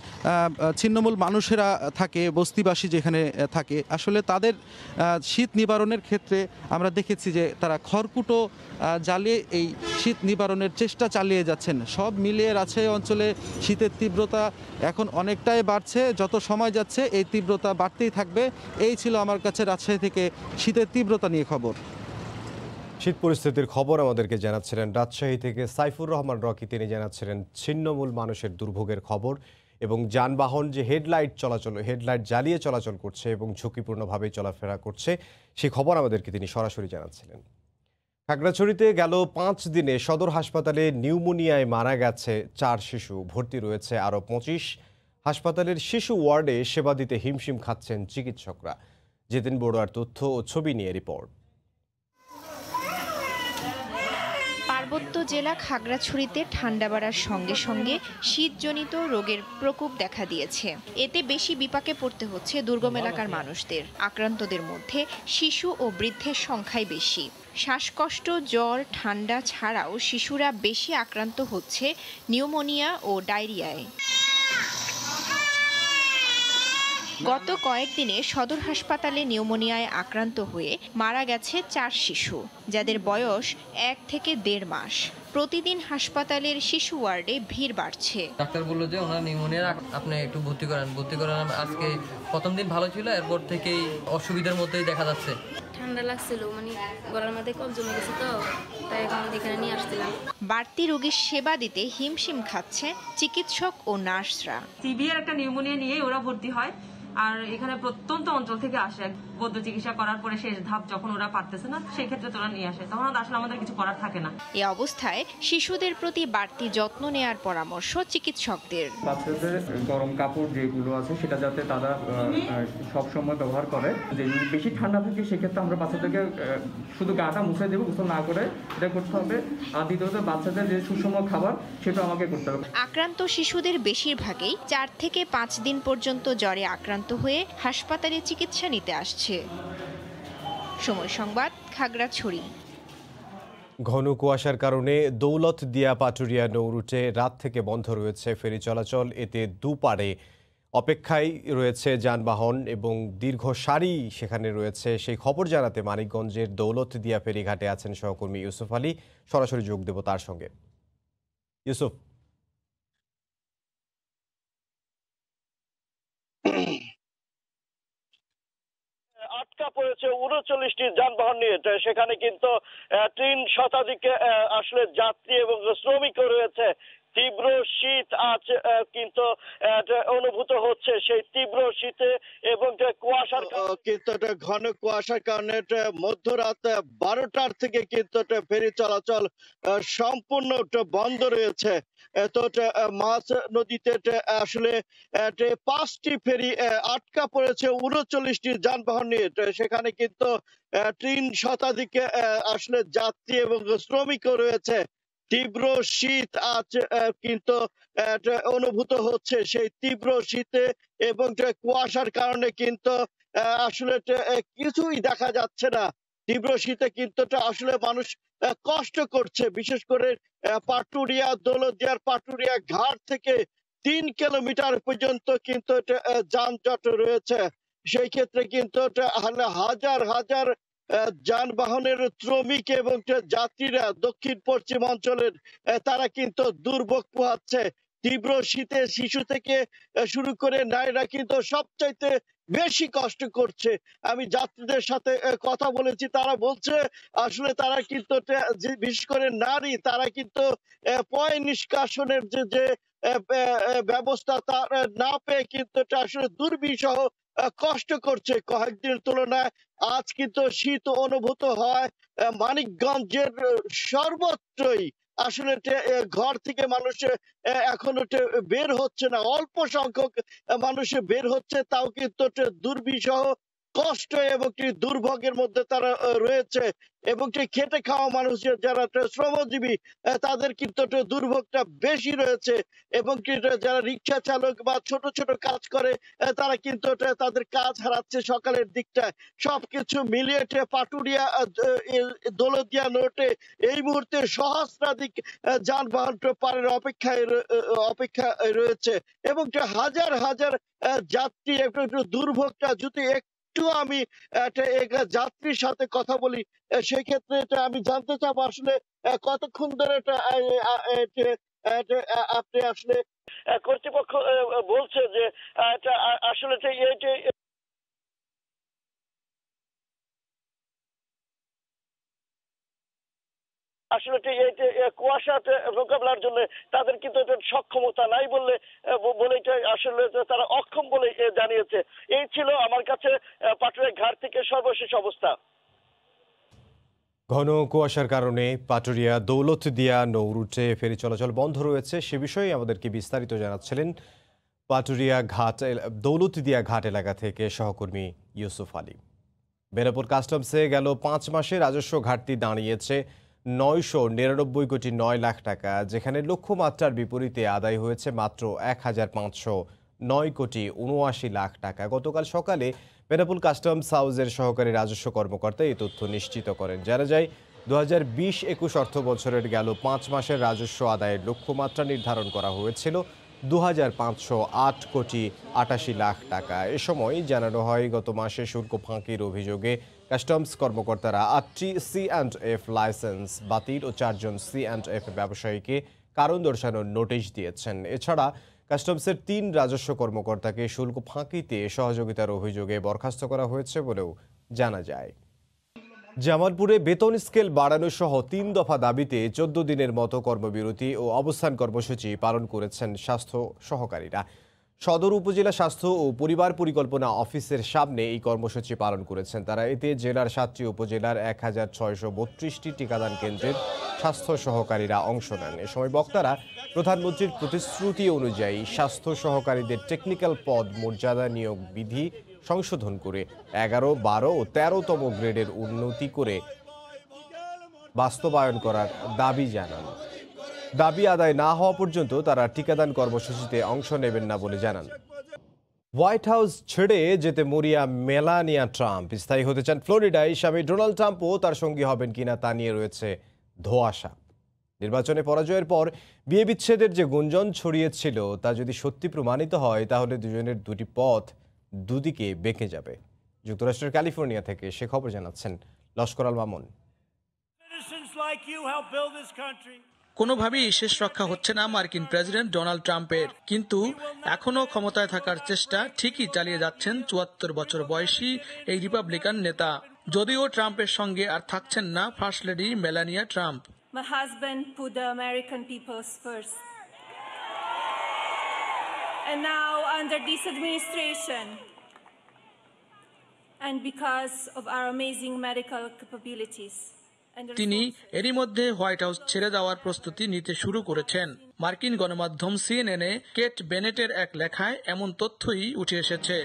ছিন্নমূল মানুষেরা থাকে, বস্তিবাসী যেখানে থাকে, আসলে তাদের শীত নিবারণের ক্ষেত্রে আমরা দেখেছি যে তারা খড়কুটো জ্বালিয়ে এই শীত নিবারণের চেষ্টা চালিয়ে যাচ্ছেন। সব মিলিয়ে রাজশাহী অঞ্চলে শীতের তীব্রতা এখন অনেকটাই বাড়ছে, যত সময় যাচ্ছে এই তীব্রতা বাড়তেই থাকবে। এই ছিল আমার কাছে রাজশাহী থেকে শীতের তীব্রতা নিয়ে খবর। শীত পরিস্থিতির খবর আমাদেরকে জানাচ্ছিলেন রাজশাহী থেকে সাইফুর রহমান রকি। তিনি জানাচ্ছিলেন ছিন্নমূল মানুষের দুর্ভোগের খবর এবং যানবাহন যে হেডলাইট জ্বালিয়ে চলাচল করছে এবং ঝুঁকিপূর্ণভাবে চলাফেরা করছে সেই খবর আমাদেরকে তিনি সরাসরি জানাচ্ছিলেন। খাগড়াছড়িতে গেল 5 দিনে সদর হাসপাতালে নিউমোনিয়ায় মারা গেছে 4 শিশু, ভর্তি রয়েছে আরও 25। হাসপাতালের শিশু ওয়ার্ডে সেবা দিতে হিমশিম খাচ্ছেন চিকিৎসকরা। জিতেন বড়ুয়ার তথ্য ও ছবি নিয়ে রিপোর্ট। পার্বত্য জেলা খাগড়াছড়িতে ঠান্ডা বাড়ার সঙ্গে সঙ্গে শীতজনিত রোগের প্রকোপ দেখা দিয়েছে। এতে বেশি বিপাকে পড়তে হচ্ছে দুর্গম এলাকার মানুষদের। আক্রান্তদের মধ্যে শিশু ও বৃদ্ধের সংখ্যাই বেশি। শ্বাসকষ্ট, জ্বর, ঠান্ডা ছাড়াও শিশুরা বেশি আক্রান্ত হচ্ছে নিউমোনিয়া ও ডায়রিয়ায়। গত কয়েকদিনে সদর হাসপাতালে নিউমোনিয়ায় আক্রান্ত হয়ে মারা গেছে 4 শিশু, যাদের বয়স 1 থেকে 1.5 মাস। প্রতিদিন হাসপাতালের শিশু ওয়ার্ডে ভিড় বাড়ছে। ডাক্তার বললো যে ওনার নিউমোনিয়া, আপনি একটু ভর্তি করান। আজকে প্রথম দিন ভালো ছিল, এরপর থেকেই অসুবিধার মধ্যেই দেখা যাচ্ছে। ঠান্ডা লাগছিল, মানে গলার মধ্যে কফ জমে গেছে, তো তাই এখানে নিয়ে আসছিলাম। বাড়তি রোগীর সেবা দিতে হিমশিম খাচ্ছে চিকিৎসক ও নার্সরা। সিভিয়ার একটা নিউমোনিয়া নিয়ে ওরা ভর্তি হয়, আর এখানে প্রত্যন্ত অঞ্চল থেকে আসে। বৈদ্য চিকিৎসা করার পরে শেষ ধাপ যখন ওরা পারতেছে না, সেই ক্ষেত্রে তোরা নিয়ে আসে, তখন আসলে আমাদের কিছু করার থাকে না। এই অবস্থায় শিশুদের প্রতি বাড়তি যত্ন নেয়ার পরামর্শ চিকিৎসকদের। বাচ্চাদের গরম কাপড় যেগুলো আছে সেটা যাতে তারা সব সময় ব্যবহার করে। যে বেশি ঠান্ডা থাকে সেক্ষেত্রে আমরা বাচ্চাদেরকে শুধু গাটা মুছে দেবো, গোসল না করে এটা করতে হবে। আর দ্বিতীয়ত বাচ্চাদের যে সুষম খাবার সেটা আমাকে করতে হবে। আক্রান্ত শিশুদের বেশিরভাগই 4 থেকে 5 দিন পর্যন্ত জ্বরে আক্রান্ত হয়ে হাসপাতালে চিকিৎসা নিতে আসছে। সময় সংবাদ, খাগড়াছড়ি। ঘন কুয়াশার কারণে দৌলতদিয়া পাটুরিয়া নৌরুটে রাত থেকে বন্ধ রয়েছে ফেরি চলাচল। এতে দুপারে অপেক্ষায় রয়েছে যানবাহন এবং দীর্ঘ সারি সেখানে রয়েছে। সেই খবর জানাতে মানিকগঞ্জের দৌলতদিয়া ফেরিঘাটে আছেন সহকর্মী ইউসুফ আলী। সরাসরি যোগ দেব তার সঙ্গে। ইউসুফ, আটকা পড়েছে 39টি যানবাহন নিয়ে। সেখানে কিন্তু 3 শতাধিক আসলে যাত্রী এবং শ্রমিকও রয়েছে। তীব্র শীত আজ কিন্তু অনুভূত হচ্ছে। সেই তীব্র শীতে এবং কুয়াশার কিন্তু ঘন কুয়াশার কারণে মধ্যরাত 12টার থেকে কিন্তু ফেরি চলাচল সম্পূর্ণ বন্ধ রয়েছে। তো মাছ নদীতে আসলে 5টি ফেরি আটকা পড়েছে 39টি যানবাহন নিয়ে। সেখানে কিন্তু 3 শতাধিক আসলে যাত্রী এবং শ্রমিকও রয়েছে। তীব্র শীত আজ কিন্তু অনুভূত হচ্ছে। সেই তীব্র শীতে এবং কুয়াশার কারণে কিন্তু আসলে কিছুই দেখা যাচ্ছে না। তীব্র শীতে কিন্তু আসলে মানুষ কষ্ট করছে। বিশেষ করে পাটুরিয়া, দৌলতদিয়ার পাটুরিয়া ঘাট থেকে 3 কিলোমিটার পর্যন্ত কিন্তু যানজট রয়েছে। সেই ক্ষেত্রে কিন্তু হাজার হাজার যানবাহনের শ্রমিক এবং যাত্রীরা দক্ষিণ পশ্চিম অঞ্চলের তারা কিন্তু দুর্ভোগ পোহাচ্ছে। তীব্র শীতে শিশু থেকে শুরু করে নারীরা কিন্তু সবচাইতে বেশি কষ্ট করছে। আমি যাত্রীদের সাথে কথা বলেছি, তারা বলছে আসলে তারা কিন্তু বিশেষ করে নারী, তারা কিন্তু পয় নিষ্কাশনের যে ব্যবস্থা তা না পেয়ে কিন্তু আসলে দুর্বিষহ কষ্ট করছে। কয়েকদিনের তুলনায় আজ কিন্তু শীত অনুভূত হয় মানিকগঞ্জের সর্বত্রই। আসলে ঘর থেকে মানুষ এখনো বের হচ্ছে না, অল্প সংখ্যক মানুষ বের হচ্ছে, তাও কিন্তু দুর্বিষহ কষ্ট এবং দুর্ভোগের মধ্যে তারা রয়েছে। এবং খেটে খাওয়া মানুষ যারা শ্রমজীবী তাদের কিন্তু দুর্ভোগটা বেশি রয়েছে। এবং যারা রিক্সা চালক বা ছোট ছোট কাজ করে তারা কিন্তু তাদের কাজ হারাচ্ছে সকালের দিকটায়। সবকিছু মিলিয়ে পাটুরিয়া দৌলতদিয়া নোটে এই মুহূর্তে সহস্রাধিক যানবাহন পারের অপেক্ষা রয়েছে এবং হাজার হাজার যাত্রী একটু দুর্ভোগটা যদি আমি যাত্রীর সাথে কথা বলি, সেই ক্ষেত্রে আমি জানতে চাবো আসলে কতক্ষণ ধরে আপনি আসলে কর্তৃপক্ষ বলছে যে আসলে আসলে এই কুয়াশা মোকাবেলার জন্য তাদের কিন্তু সক্ষমতা নাই বলে আসলে তারা অক্ষম বলে জানিয়েছে। এই ছিল আমার কাছে পাটুরিয়া ঘাট থেকে সর্বশেষ অবস্থা। ঘন কুয়াশার কারণে পাটুরিয়া দৌলতদিয়া নৌরুটে ফেরি চলাচল বন্ধ রয়েছে। সে বিষয়ে আমাদেরকে বিস্তারিত জানাচ্ছিলেন পাটুরিয়া ঘাট দৌলতদিয়া ঘাট এলাকা থেকে সহকর্মী ইউসুফ আলী। বেনাপোল কাস্টমসে গেল 5 মাসে রাজস্ব ঘাটতি দাঁড়িয়েছে 999 কোটি 9 লাখ টাকা, যেখানে লক্ষ্যমাত্রার বিপরীতে আদায় হয়েছে মাত্র 1509 কোটি 79 লাখ টাকা। গতকাল সকালে বেনাপোল কাস্টমস হাউসের সহকারী রাজস্ব কর্মকর্তা এই তথ্য নিশ্চিত করেন। জানা যায় 2020-21 অর্থ বছরের গেল 5 মাসের রাজস্ব আদায়ের লক্ষ্যমাত্রা নির্ধারণ করা হয়েছিল 2,508 কোটি 88 লাখ টাকা। এ সময় জানানো হয় গত মাসে শুল্ক ফাঁকির অভিযোগে কাস্টমস কর্মকর্তারা 8টি C&F লাইসেন্স বাতিল ও 4 জন C&F ব্যবসায়ীকে কারণ দর্শানোর নোটিশ দিয়েছেন। এছাড়া কাস্টমসের 3 রাজস্ব কর্মকর্তাকে শুল্ক ফাঁকিতে সহযোগিতার অভিযোগে বরখাস্ত করা হয়েছে বলেও জানা যায়। জামালপুরে বেতন স্কেল বাড়ানো সহ 3 দফা দাবিতে 14 দিনের মতো কর্মবিরতি ও অবস্থান কর্মসূচি পালন করেছেন স্বাস্থ্য সহকারীরা। সদর উপজেলা স্বাস্থ্য ও পরিবার পরিকল্পনা অফিসের সামনে এই কর্মসূচি পালন করেছেন তারা। এতে জেলার 7টি উপজেলার 1632টি টিকাদান কেন্দ্রের স্বাস্থ্য সহকারীরা অংশ নেন। এ সময় বক্তারা প্রধানমন্ত্রীর প্রতিশ্রুতি অনুযায়ী স্বাস্থ্য সহকারীদের টেকনিক্যাল পদ মর্যাদা নিয়োগ বিধি সংশোধন করে 11, 12 ও 13তম গ্রেডের উন্নতি করে বাস্তবায়ন করার দাবি জানান। দাবি আদায় না হওয়া পর্যন্ত তারা টিকাদান কর্মসূচিতে অংশ নেবেন না বলে জানান। হোয়াইট হাউস ছেড়ে যেতে মরিয়া মেলানিয়া ট্রাম্প। স্থায়ী হতে চান ফ্লোরিডায়। স্বামী ডোনাল্ড ট্রাম্পও তার সঙ্গী হবেন কিনা তা নিয়ে রয়েছে ধোঁয়াশা। নির্বাচনে পরাজয়ের পর বিয়ে বিচ্ছেদের যে গুঞ্জন ছড়িয়েছিল তা যদি সত্যি প্রমাণিত হয় তাহলে দুজনের দুটি পথ দুদিকে বেঁকে যাবে। যুক্তরাষ্ট্রের ক্যালিফোর্নিয়া থেকে সে খবর জানাচ্ছেন লস্কর আল মামুন। কোনোভাবেই শেষ রক্ষা হচ্ছে না মার্কিন প্রেসিডেন্ট ডোনাল্ড ট্রাম্পের, কিন্তু এখনো ক্ষমতায় থাকার চেষ্টা ঠিকই চালিয়ে যাচ্ছেন 74 বছর বয়সী এই রিপাবলিকান নেতা। যদিও ট্রাম্পের সঙ্গে আর থাকছেন না first lady Melania Trump. My husband put the American people first. And now under this administration, and because of our amazing medical capabilities, তিনি এরই মধ্যে হোয়াইট হাউস ছেড়ে যাওয়ার প্রস্তুতি নিতে শুরু করেছেন। মার্কিন গণমাধ্যম CNN-এ কেট বেনেটের এক লেখায় এমন তথ্যই উঠে এসেছে।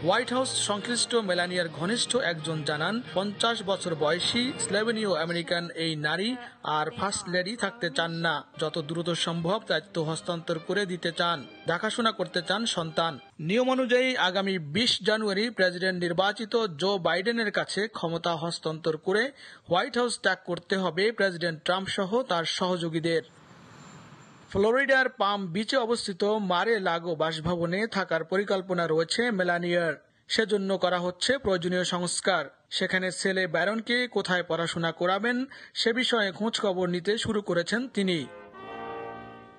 হোয়াইট হাউস সংশ্লিষ্ট মেলানিয়ার ঘনিষ্ঠ একজন জানান 50 বছর বয়সী স্লোভেনীয় আমেরিকান এই নারী আর ফার্স্ট লেডি থাকতে চান না। যত দ্রুত সম্ভব দায়িত্ব হস্তান্তর করে দিতে চান, দেখাশোনা করতে চান সন্তান। নিয়ম অনুযায়ী আগামী 20 জানুয়ারি প্রেসিডেন্ট নির্বাচিত জো বাইডেনের কাছে ক্ষমতা হস্তান্তর করে হোয়াইট হাউস ত্যাগ করতে হবে প্রেসিডেন্ট ট্রাম্প সহ তার সহযোগীদের। ফ্লোরিডার পাম বিচে অবস্থিত মারে লাগো বাসভবনে থাকার পরিকল্পনা রয়েছে মেলানিয়ার। সেজন্য করা হচ্ছে প্রয়োজনীয় সংস্কার। সেখানে ছেলে ব্যারনকে কোথায় পড়াশোনা করাবেন সে বিষয়ে খোঁজ খবর নিতে শুরু করেছেন তিনি।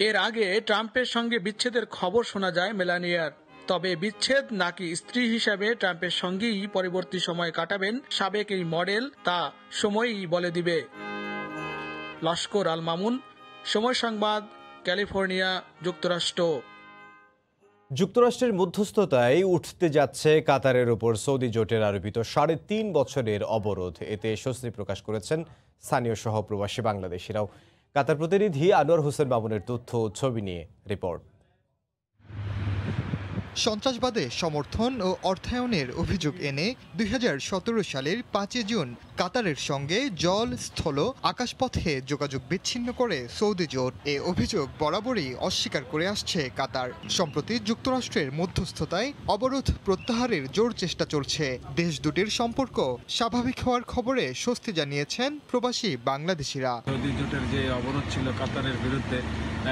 এর আগে ট্রাম্পের সঙ্গে বিচ্ছেদের খবর শোনা যায় মেলানিয়ার। তবে বিচ্ছেদ নাকি স্ত্রী হিসাবে ট্রাম্পের সঙ্গেই পরবর্তী সময় কাটাবেন সাবেক এই মডেল তা সময়ই বলে দিবে। লস্কর আল মামুন, সময় সংবাদ, ক্যালিফোর্নিয়া, যুক্তরাষ্ট্র। যুক্তরাষ্ট্রের মধ্যস্থতায় উঠতে যাচ্ছে কাতারের উপর সৌদি জোটের আরোপিত 3.5 বছরের অবরোধ। এতে স্বস্তি প্রকাশ করেছেন স্থানীয় সহপ্রবাসী বাংলাদেশিরাও। কাতার প্রতিনিধি আনোয়ার হোসেন মামুনের তথ্য ছবি নিয়ে রিপোর্ট। সন্ত্রাসবাদে সমর্থন ও অর্থায়নের অভিযোগ এনে 2017 সালের 5 জুন কাতারের সঙ্গে জল, স্থল, আকাশপথে যোগাযোগ বিচ্ছিন্ন করে সৌদি জোট। এ অভিযোগ বরাবরই অস্বীকার করে আসছে কাতার। সম্প্রতি যুক্তরাষ্ট্রের মধ্যস্থতায় অবরোধ প্রত্যাহারের জোর চেষ্টা চলছে। দেশ দুটির সম্পর্ক স্বাভাবিক হওয়ার খবরে স্বস্তি জানিয়েছেন প্রবাসী বাংলাদেশিরা। সৌদি জোটের যে অবরোধ ছিল কাতারের বিরুদ্ধে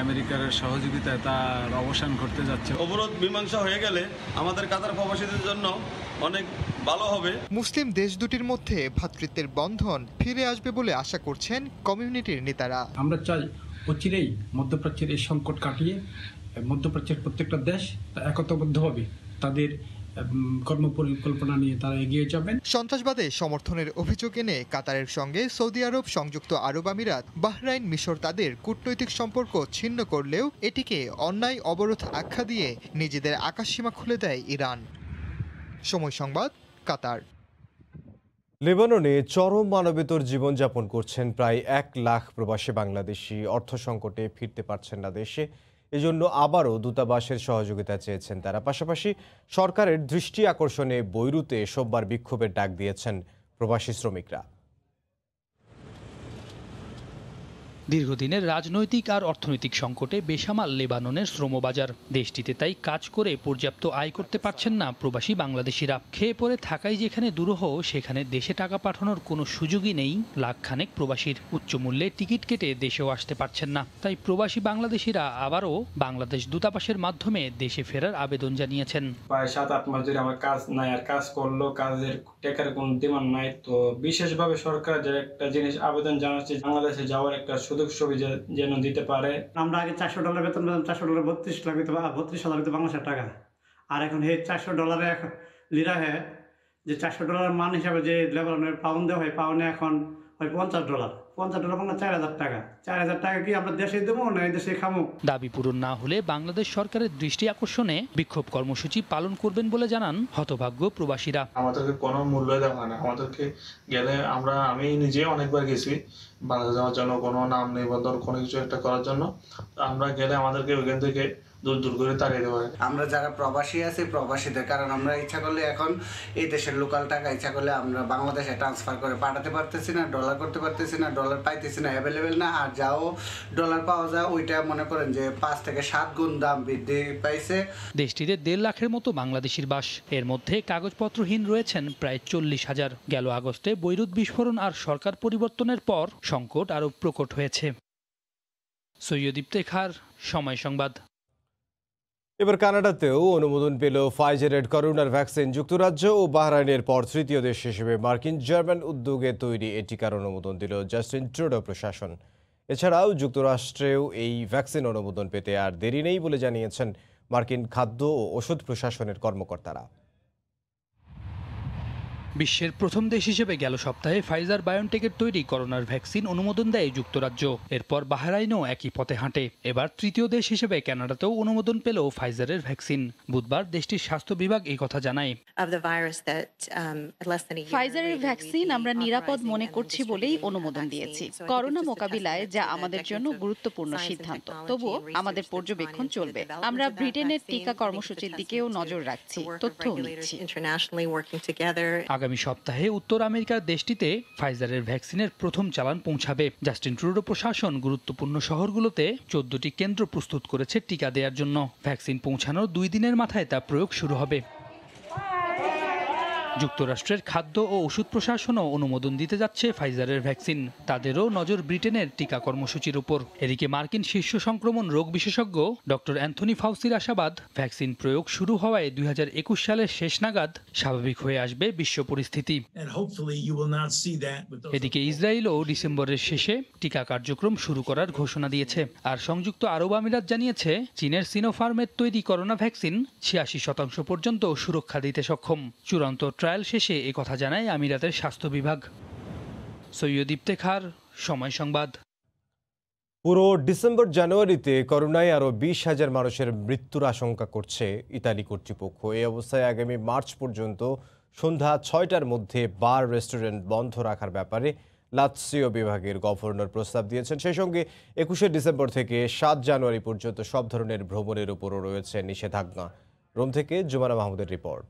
আমেরিকার সহযোগিতায় তার অবসান ঘটতে যাচ্ছে। অবরোধ মীমাংসা হয়ে গেলে আমাদের কাতার প্রবাসীদের জন্য অনেক ভালো হবে। মুসলিম দেশ দুটির মধ্যে ভ্রাতৃত্বের বন্ধন ফিরে আসবে বলে আশা করছেন কমিউনিটির নেতারা। আমরা চাই অচিরেই মধ্যপ্রাচ্যের এই সংকট কাটিয়ে মধ্যপ্রাচ্যের প্রত্যেকটা দেশ একতাবদ্ধ হবে, তাদের কর্মপরিকল্পনা নিয়ে তারা এগিয়ে যাবেন। সন্ত্রাসবাদে সমর্থনের অভিযোগ এনে কাতারের সঙ্গে সৌদি আরব, সংযুক্ত আরব আমিরাত, বাহরাইন, মিশর তাদের কূটনৈতিক সম্পর্ক ছিন্ন করলেও এটিকে অন্যায় অবরোধ আখ্যা দিয়ে নিজেদের আকাশসীমা খুলে দেয় ইরান। সময় সংবাদ, কাতার। লেবাননে চরম মানবেতর জীবনযাপন করছেন প্রায় 1 লাখ প্রবাসী বাংলাদেশি। অর্থ সংকটে ফিরতে পারছেন না দেশে, এজন্য আবারও দূতাবাসের সহযোগিতা চেয়েছেন তারা। পাশাপাশি সরকারের দৃষ্টি আকর্ষণে বৈরুতে সোমবার বিক্ষোভের ডাক দিয়েছেন প্রবাসী শ্রমিকরা। দীর্ঘদিনের রাজনৈতিক আর অর্থনৈতিক সংকটে বেসামাল লেবাননের শ্রমবাজার। দেশটিতে তাই কাজ করে পর্যাপ্ত আয় করতে পারছেন না প্রবাসী বাংলাদেশিরা। খেয়ে পরে থাকাই যেখানে দুরূহ, সেখানে দেশে টাকা পাঠানোর কোনো সুযোগই নেই লাখখানেক প্রবাসীর। উচ্চ মূল্যে টিকিট কেটে দেশেও আসতে পারছেন না। তাই প্রবাসী বাংলাদেশিরা আবারও বাংলাদেশ দূতাবাসের মাধ্যমে দেশে ফেরার আবেদন জানিয়েছেন। প্রায় 7-8 মাস ধরে আমার কাজ নাই, আর কাজ করলেও কাজের টাকার কোনো ডিমান্ড নাই। তো বিশেষভাবে সরকার যে একটা জিনিস আবেদন জানাচ্ছে, বাংলাদেশে যাওয়ার একটা সুযোগ সুবিধা যেন দিতে পারে। আমরা আগে $400 বেতন পেতাম, $400 32 লাখ হইতো, 32,000 বাংলাদেশের টাকা। আর এখন এই $400 লিরা হয় যে $400 মান হিসাবে যে লেবাননের পাউন্ড দেওয়া হয়, পাউন্ডে এখন হয় $50। $50 মানে 4,000 টাকা। 4,000 টাকা কি আমরা দেশে দেবো না এই দেশে খামো? দাবি পূরণ না হলে বাংলাদেশ সরকারের দৃষ্টি আকর্ষণে বিক্ষোভ কর্মসূচি পালন করবেন বলে জানান হতভাগ্য প্রবাসীরা। আমাদেরকে কোনো মূল্য দেওয়া হয় না। আমাদেরকে গেলে আমি নিজে অনেকবার গেছি বাংলাদেশ যাওয়ার জন্য, কোনো নাম নিবন্ধন কোনো কিছু একটা করার জন্য। আমরা গেলে আমাদেরকে ওইখান থেকে দূর দূর করে তাড়িয়ে দেওয়া হয়। আমরা যারা প্রবাসী আছি প্রবাসীদের, কারণ আমরা ইচ্ছা করলে এখন এই দেশের লোকাল টাকা ইচ্ছা করলে আমরা বাংলাদেশে ট্রান্সফার করে পাঠাতে পারতেছি না, ডলার করতে পারতেছি না, ডলার পাইতেছি না, অ্যাভেলেবেল না। আর যাও ডলার পাওয়া যায় ওইটা মনে করেন যে 5 থেকে 7 গুণ দাম বৃদ্ধি পাইছে। দেশটিতে 1.5 লাখের মতো বাংলাদেশির বাস। এর মধ্যে কাগজপত্রহীন রয়েছেন প্রায় 40,000। গেল আগস্টে বৈরুত বিস্ফোরণ আর সরকার পরিবর্তনের পর সংকট আরও প্রকট হয়েছে। সৈয়দ ইফতেখার, সময় সংবাদ। এবার কানাডাতেও অনুমোদন পেল ফাইজারের করোনার ভ্যাকসিন। যুক্তরাজ্য ও বাহরাইনের পর তৃতীয় দেশ হিসেবে মার্কিন জার্মান উদ্যোগে তৈরি এই টিকার অনুমোদন দিল জাস্টিন ট্রুডো প্রশাসন। এছাড়াও যুক্তরাষ্ট্রেও এই ভ্যাকসিন অনুমোদন পেতে আর দেরি নেই বলে জানিয়েছেন মার্কিন খাদ্য ও ওষুধ প্রশাসনের কর্মকর্তারা। বিশ্বের প্রথম দেশ হিসেবে গেল সপ্তাহে ফাইজার বায়োনটেকের তৈরি করোনার ভ্যাকসিন অনুমোদন দেয় যুক্তরাজ্য। এরপর বাহরাইনও একই পথে হাঁটে। এবার তৃতীয় দেশ হিসেবে কানাডাতেও অনুমোদন পেল ফাইজারের ভ্যাকসিন। বুধবার দেশটির স্বাস্থ্য বিভাগ এই কথা জানায়। ফাইজারের ভ্যাকসিন আমরা নিরাপদ মনে করছি বলেই অনুমোদন দিয়েছি। করোনা মোকাবিলায় যা আমাদের জন্য গুরুত্বপূর্ণ সিদ্ধান্ত। তবুও আমাদের পর্যবেক্ষণ চলবে। আমরা ব্রিটেনের টিকা কর্মসূচির দিকেও নজর রাখছি, তথ্যও নিচ্ছি। আগামী সপ্তাহে উত্তর আমেরিকার দেশটিতে ফাইজারের ভ্যাকসিনের প্রথম চালান পৌঁছাবে। জাস্টিন ট্রুডো প্রশাসন গুরুত্বপূর্ণ শহরগুলোতে 14টি কেন্দ্র প্রস্তুত করেছে টিকা দেওয়ার জন্য। ভ্যাকসিন পৌঁছানোর 2 দিনের মাথায় তা প্রয়োগ শুরু হবে। যুক্তরাষ্ট্রের খাদ্য ও ওষুধ প্রশাসনও অনুমোদন দিতে যাচ্ছে ফাইজারের ভ্যাকসিন। তাদেরও নজর ব্রিটেনের টিকা কর্মসূচির উপর। এদিকে মার্কিন শীর্ষ সংক্রমণ রোগ বিশেষজ্ঞ ডক্টর অ্যান্থনি ফাউসির আশাবাদ, ভ্যাকসিন প্রয়োগ শুরু হওয়ায় 2021 সালের শেষ নাগাদ স্বাভাবিক হয়ে আসবে বিশ্ব পরিস্থিতি। এদিকে ইসরায়েলও ডিসেম্বরের শেষে টিকা কার্যক্রম শুরু করার ঘোষণা দিয়েছে। আর সংযুক্ত আরব আমিরাত জানিয়েছে চীনের সিনোফার্মের তৈরি করোনা ভ্যাকসিন 86% পর্যন্ত সুরক্ষা দিতে সক্ষম। চূড়ান্ত ট্রায়াল শেষে একথা জানায় আমিরাতের স্বাস্থ্য বিভাগ। সৈয়দ ইফতেখার, সময় সংবাদ। পুরো ডিসেম্বর জানুয়ারিতে করোনায় আরও 20,000 মানুষের মৃত্যুর আশঙ্কা করছে ইতালি কর্তৃপক্ষ। এই অবস্থায় আগামী মার্চ পর্যন্ত সন্ধ্যা 6টার মধ্যে বার রেস্টুরেন্ট বন্ধ রাখার ব্যাপারে লাৎসিও বিভাগের গভর্নর প্রস্তাব দিয়েছেন। সেই সঙ্গে 21শে ডিসেম্বর থেকে 7 জানুয়ারি পর্যন্ত সব ধরনের ভ্রমণের উপরও রয়েছে নিষেধাজ্ঞা। রোম থেকে জুমানা মাহমুদের রিপোর্ট।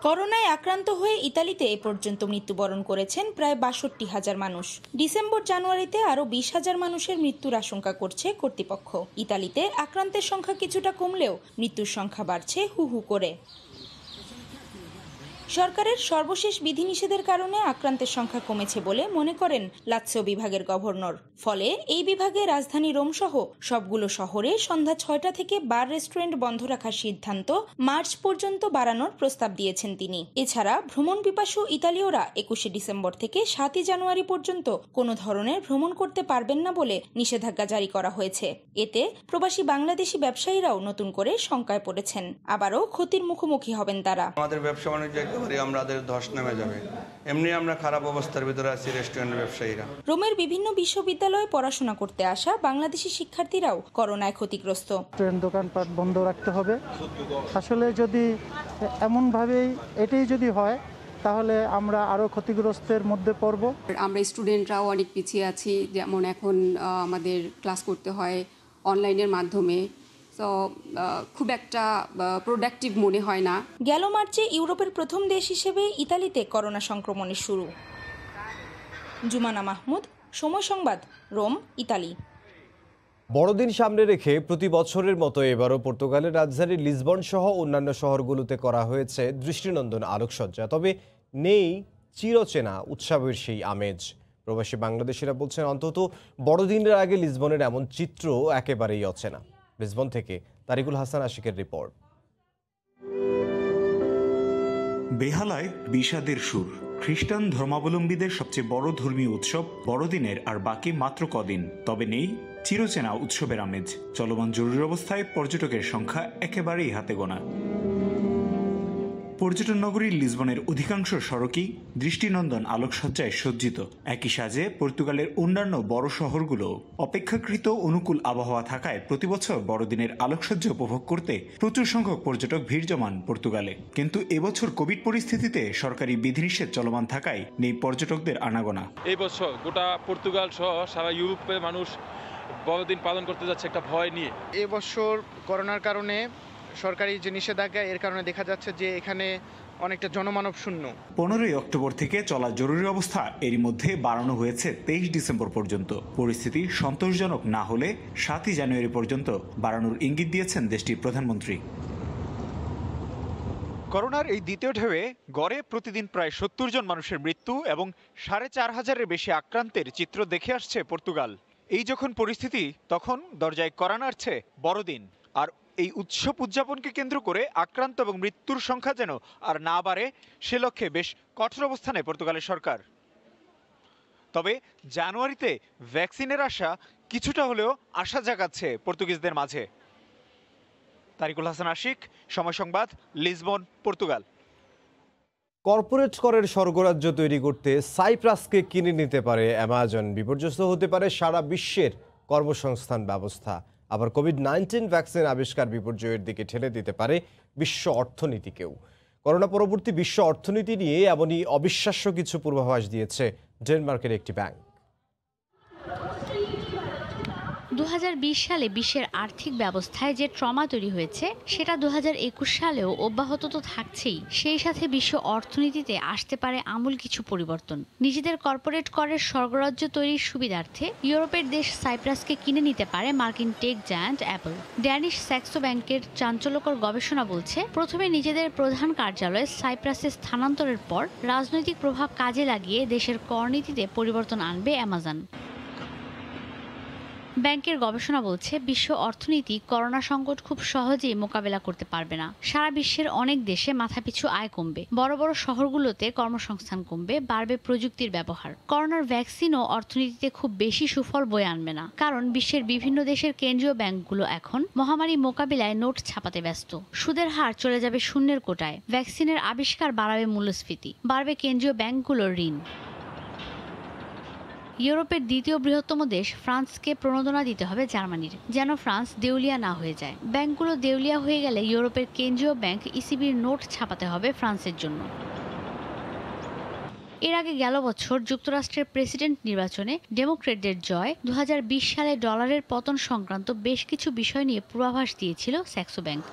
করোনায় আক্রান্ত হয়ে ইতালিতে এ পর্যন্ত মৃত্যুবরণ করেছেন প্রায় 62,000 মানুষ। ডিসেম্বর জানুয়ারিতে আরও 20,000 মানুষের মৃত্যুর আশঙ্কা করছে কর্তৃপক্ষ। ইতালিতে আক্রান্তের সংখ্যা কিছুটা কমলেও মৃত্যুর সংখ্যা বাড়ছে হু হু করে। সরকারের সর্বশেষ বিধিনিষেধের কারণে আক্রান্তের সংখ্যা কমেছে বলে মনে করেন লাৎসিও বিভাগের গভর্নর। ফলে এই বিভাগে রাজধানী রোম সহ সবগুলো শহরে সন্ধ্যা 6টা থেকে বার রেস্টুরেন্ট বন্ধ রাখার সিদ্ধান্ত মার্চ পর্যন্ত বাড়ানোর প্রস্তাব দিয়েছেন তিনি। এছাড়া ভ্রমণ পিপাসু ইতালীয়রা 21শে ডিসেম্বর থেকে 7ই জানুয়ারি পর্যন্ত কোনো ধরনের ভ্রমণ করতে পারবেন না বলে নিষেধাজ্ঞা জারি করা হয়েছে। এতে প্রবাসী বাংলাদেশি ব্যবসায়ীরাও নতুন করে শঙ্কায় পড়েছেন। আবারও ক্ষতির মুখোমুখি হবেন তারা। আমাদের ব্যবসা বাণিজ্য আমাদের ধস নেমে যাবে। এমনি আমরা খারাপ অবস্থার ভিতরে আছি রেস্টুরেন্টের ব্যবসায়ীরা। রোমের বিভিন্ন বিশ্ববিদ্যালয়ে পড়াশোনা করতে আসা বাংলাদেশি শিক্ষার্থীরাও করোনায় ক্ষতিগ্রস্ত। রেস্টুরেন্ট দোকানপাট বন্ধ রাখতে হবে। আসলে যদি এমনভাবেই এটাই যদি হয় তাহলে আমরা আরও ক্ষতিগ্রস্তের মধ্যে পড়ব। আমরা স্টুডেন্টরাও অনেক পিছিয়ে আছি। যেমন এখন আমাদের ক্লাস করতে হয় অনলাইনের মাধ্যমে। খুব একটা প্রোডাক্টিভ মনে হয় না। গেল মার্চে ইউরোপের প্রথম দেশ হিসেবে ইতালিতে করোনা সংক্রমণের শুরু। জুমানা মাহমুদ, সময় সংবাদ, রোম, ইতালি। বড়দিন সামনে রেখে প্রতি বছরের মতো এবারও পর্তুগালের রাজধানী লিসবন সহ অন্যান্য শহরগুলোতে করা হয়েছে দৃষ্টিনন্দন আলোকসজ্জা। তবে নেই চিরচেনা উৎসবের সেই আমেজ। প্রবাসী বাংলাদেশিরা বলছেন অন্তত বড়দিনের আগে লিসবনের এমন চিত্র একেবারেই অচেনা। লিসবন থেকে তারিকুল হাসান আশিকের রিপোর্ট। বেহালায় বিষাদের সুর। খ্রিস্টান ধর্মাবলম্বীদের সবচেয়ে বড় ধর্মীয় উৎসব বড়দিনের আর বাকি মাত্র কদিন। তবে নেই চিরচেনা উৎসবের আমেজ। চলমান জরুরি অবস্থায় পর্যটকের সংখ্যা একেবারেই হাতে গোনা। পর্যটন নগরী লিসবনের অধিকাংশ সড়কই দৃষ্টিনন্দন আলোকসজ্জায় সজ্জিত। একই সাজে পর্তুগালের অন্যান্য বড় শহরগুলো অপেক্ষাকৃত অনুকূল আবহাওয়া থাকায় প্রতিবছর বড়দিনের আলোকসজ্জা উপভোগ করতে প্রচুর সংখ্যক পর্যটক ভিড় জমান পর্তুগালে। কিন্তু এবছর কোভিড পরিস্থিতিতে সরকারি বিধিনিষেধ চলমান থাকায় নেই পর্যটকদের আনাগোনা। এই বছর গোটা পর্তুগাল সহ সারা ইউরোপের মানুষ বড়দিন পালন করতে যাচ্ছে একটা ভয় নিয়ে। এবছর করোনার কারণে সরকারি যে নিষেধাজ্ঞা, এর কারণে দেখা যাচ্ছে যে এখানে অনেকটা জনমানব শূন্য। 15ই অক্টোবর থেকে চলা জরুরি অবস্থা এরই মধ্যে বাড়ানো হয়েছে 23 ডিসেম্বর পর্যন্ত। পরিস্থিতি সন্তোষজনক না হলে 7ই জানুয়ারি পর্যন্ত বাড়ানোর ইঙ্গিত দিয়েছেন দেশটির প্রধানমন্ত্রী। করোনার এই দ্বিতীয় ঢেউয়ে গড়ে প্রতিদিন প্রায় 70 জন মানুষের মৃত্যু এবং 4,500-এর বেশি আক্রান্তের চিত্র দেখে আসছে পর্তুগাল। এই যখন পরিস্থিতি, তখন দরজায় কড়া নাড়ছে বড়দিন। আর এই উৎসব উদযাপনকে কেন্দ্র করে আক্রান্ত এবং মৃত্যুর সংখ্যা যেন আর না বাড়ে, সে লক্ষ্যে বেশ কঠোর অবস্থানে পর্তুগালের সরকার। তবে জানুয়ারিতে ভ্যাকসিনের আশা কিছুটা হলেও আশা জাগাচ্ছে পর্তুগিজদের মাঝে। তারিকুল হাসান আশিক, সময় সংবাদ, লিসবন, পর্তুগাল। কর্পোরেট করের স্বর্গরাজ্য তৈরি করতে সাইপ্রাসকে কিনে নিতে পারে অ্যামাজন। বিপর্যস্ত হতে পারে সারা বিশ্বের কর্মসংস্থান ব্যবস্থা। আবার কোভিড-19 ভ্যাকসিন আবিষ্কার বিপর্যয়ের দিকে ঠেলে দিতে পারে বিশ্ব অর্থনীতিকেও। করোনা পরবর্তী বিশ্ব অর্থনীতি নিয়ে এমনই অবিশ্বাস্য কিছু পূর্বাভাস দিয়েছে ডেনমার্কের একটি ব্যাংক। 2020 সালে বিশ্বের আর্থিক ব্যবস্থায় যে ট্রমা তৈরি হয়েছে সেটা 2021 সালেও অব্যাহত তো থাকছেই। সেই সাথে বিশ্ব অর্থনীতিতে আসতে পারে আমূল কিছু পরিবর্তন। নিজেদের কর্পোরেট করের স্বর্গরাজ্য তৈরির সুবিধার্থে ইউরোপের দেশ সাইপ্রাসকে কিনে নিতে পারে মার্কিন টেক জায়ান্ট অ্যাপল। ড্যানিশ স্যাক্সো ব্যাংকের চাঞ্চল্যকর গবেষণা বলছে, প্রথমে নিজেদের প্রধান কার্যালয় সাইপ্রাসে স্থানান্তরের পর রাজনৈতিক প্রভাব কাজে লাগিয়ে দেশের করনীতিতে পরিবর্তন আনবে অ্যামাজন। ব্যাংকের গবেষণা বলছে, বিশ্ব অর্থনীতি করোনা সংকট খুব সহজেই মোকাবেলা করতে পারবে না। সারা বিশ্বের অনেক দেশে মাথাপিছু আয় কমবে, বড় বড় শহরগুলোতে কর্মসংস্থান কমবে, বাড়বে প্রযুক্তির ব্যবহার। করোনার ভ্যাকসিনও অর্থনীতিতে খুব বেশি সুফল বয়ে আনবে না, কারণ বিশ্বের বিভিন্ন দেশের কেন্দ্রীয় ব্যাংকগুলো এখন মহামারী মোকাবিলায় নোট ছাপাতে ব্যস্ত। সুদের হার চলে যাবে শূন্যের কোটায়। ভ্যাকসিনের আবিষ্কার বাড়াবে মূল্যস্ফীতি, বাড়বে কেন্দ্রীয় ব্যাংকগুলোর ঋণ। ইউরোপের দ্বিতীয় বৃহত্তম দেশ ফ্রান্সকে প্রণোদনা দিতে হবে জার্মানির, যেন ফ্রান্স দেউলিয়া না হয়ে যায়। ব্যাংকগুলো দেউলিয়া হয়ে গেলে ইউরোপের কেন্দ্রীয় ব্যাংক ইসিবির নোট ছাপাতে হবে ফ্রান্সের জন্য। এর আগে গেল বছর যুক্তরাষ্ট্রের প্রেসিডেন্ট নির্বাচনে ডেমোক্রেটদের জয় 2020 সালে ডলারের পতন সংক্রান্ত বেশ কিছু বিষয় নিয়ে পূর্বাভাস দিয়েছিল স্যাক্সো ব্যাংক।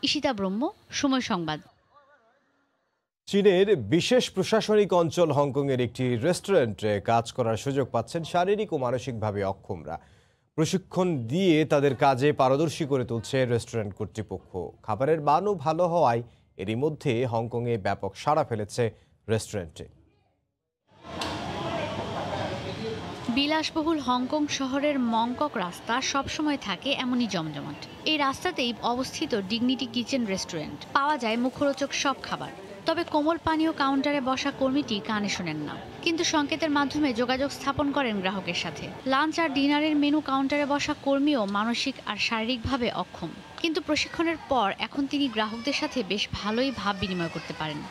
ঈশিতা ব্রহ্ম, সময় সংবাদ। চীনের বিশেষ প্রশাসনিক অঞ্চল হংকংয়ের একটি রেস্টুরেন্টে কাজ করার সুযোগ পাচ্ছেন শারীরিক ও মানসিকভাবে অক্ষমরা। প্রশিক্ষণ দিয়ে তাদের কাজে পারদর্শী করে তুলছে রেস্টুরেন্ট কর্তৃপক্ষ। খাবারের মানও ভালো হওয়ায় এরই মধ্যে হংকংয়ে ব্যাপক সাড়া ফেলেছে রেস্টুরেন্টে। বিলাসবহুল হংকং শহরের মংকক রাস্তা সবসময় থাকে এমনই জমজমাট। এই রাস্তাতেই অবস্থিত ডিগনিটি কিচেন রেস্টুরেন্ট। পাওয়া যায় মুখরোচক সব খাবার। তবে কোমল পানীয় কাউন্টারে বসা কর্মীটি কানে শোনেন না, কিন্তু সংকেতের মাধ্যমে যোগাযোগ স্থাপন করেন গ্রাহকের সাথে। লাঞ্চ আর ডিনারের মেনু কাউন্টারে বসা কর্মীও মানসিক আর শারীরিকভাবে অক্ষম, কিন্তু প্রশিক্ষণের পর এখন তিনি গ্রাহকদের সাথে বেশ ভালোই ভাব বিনিময় করতে পারেন।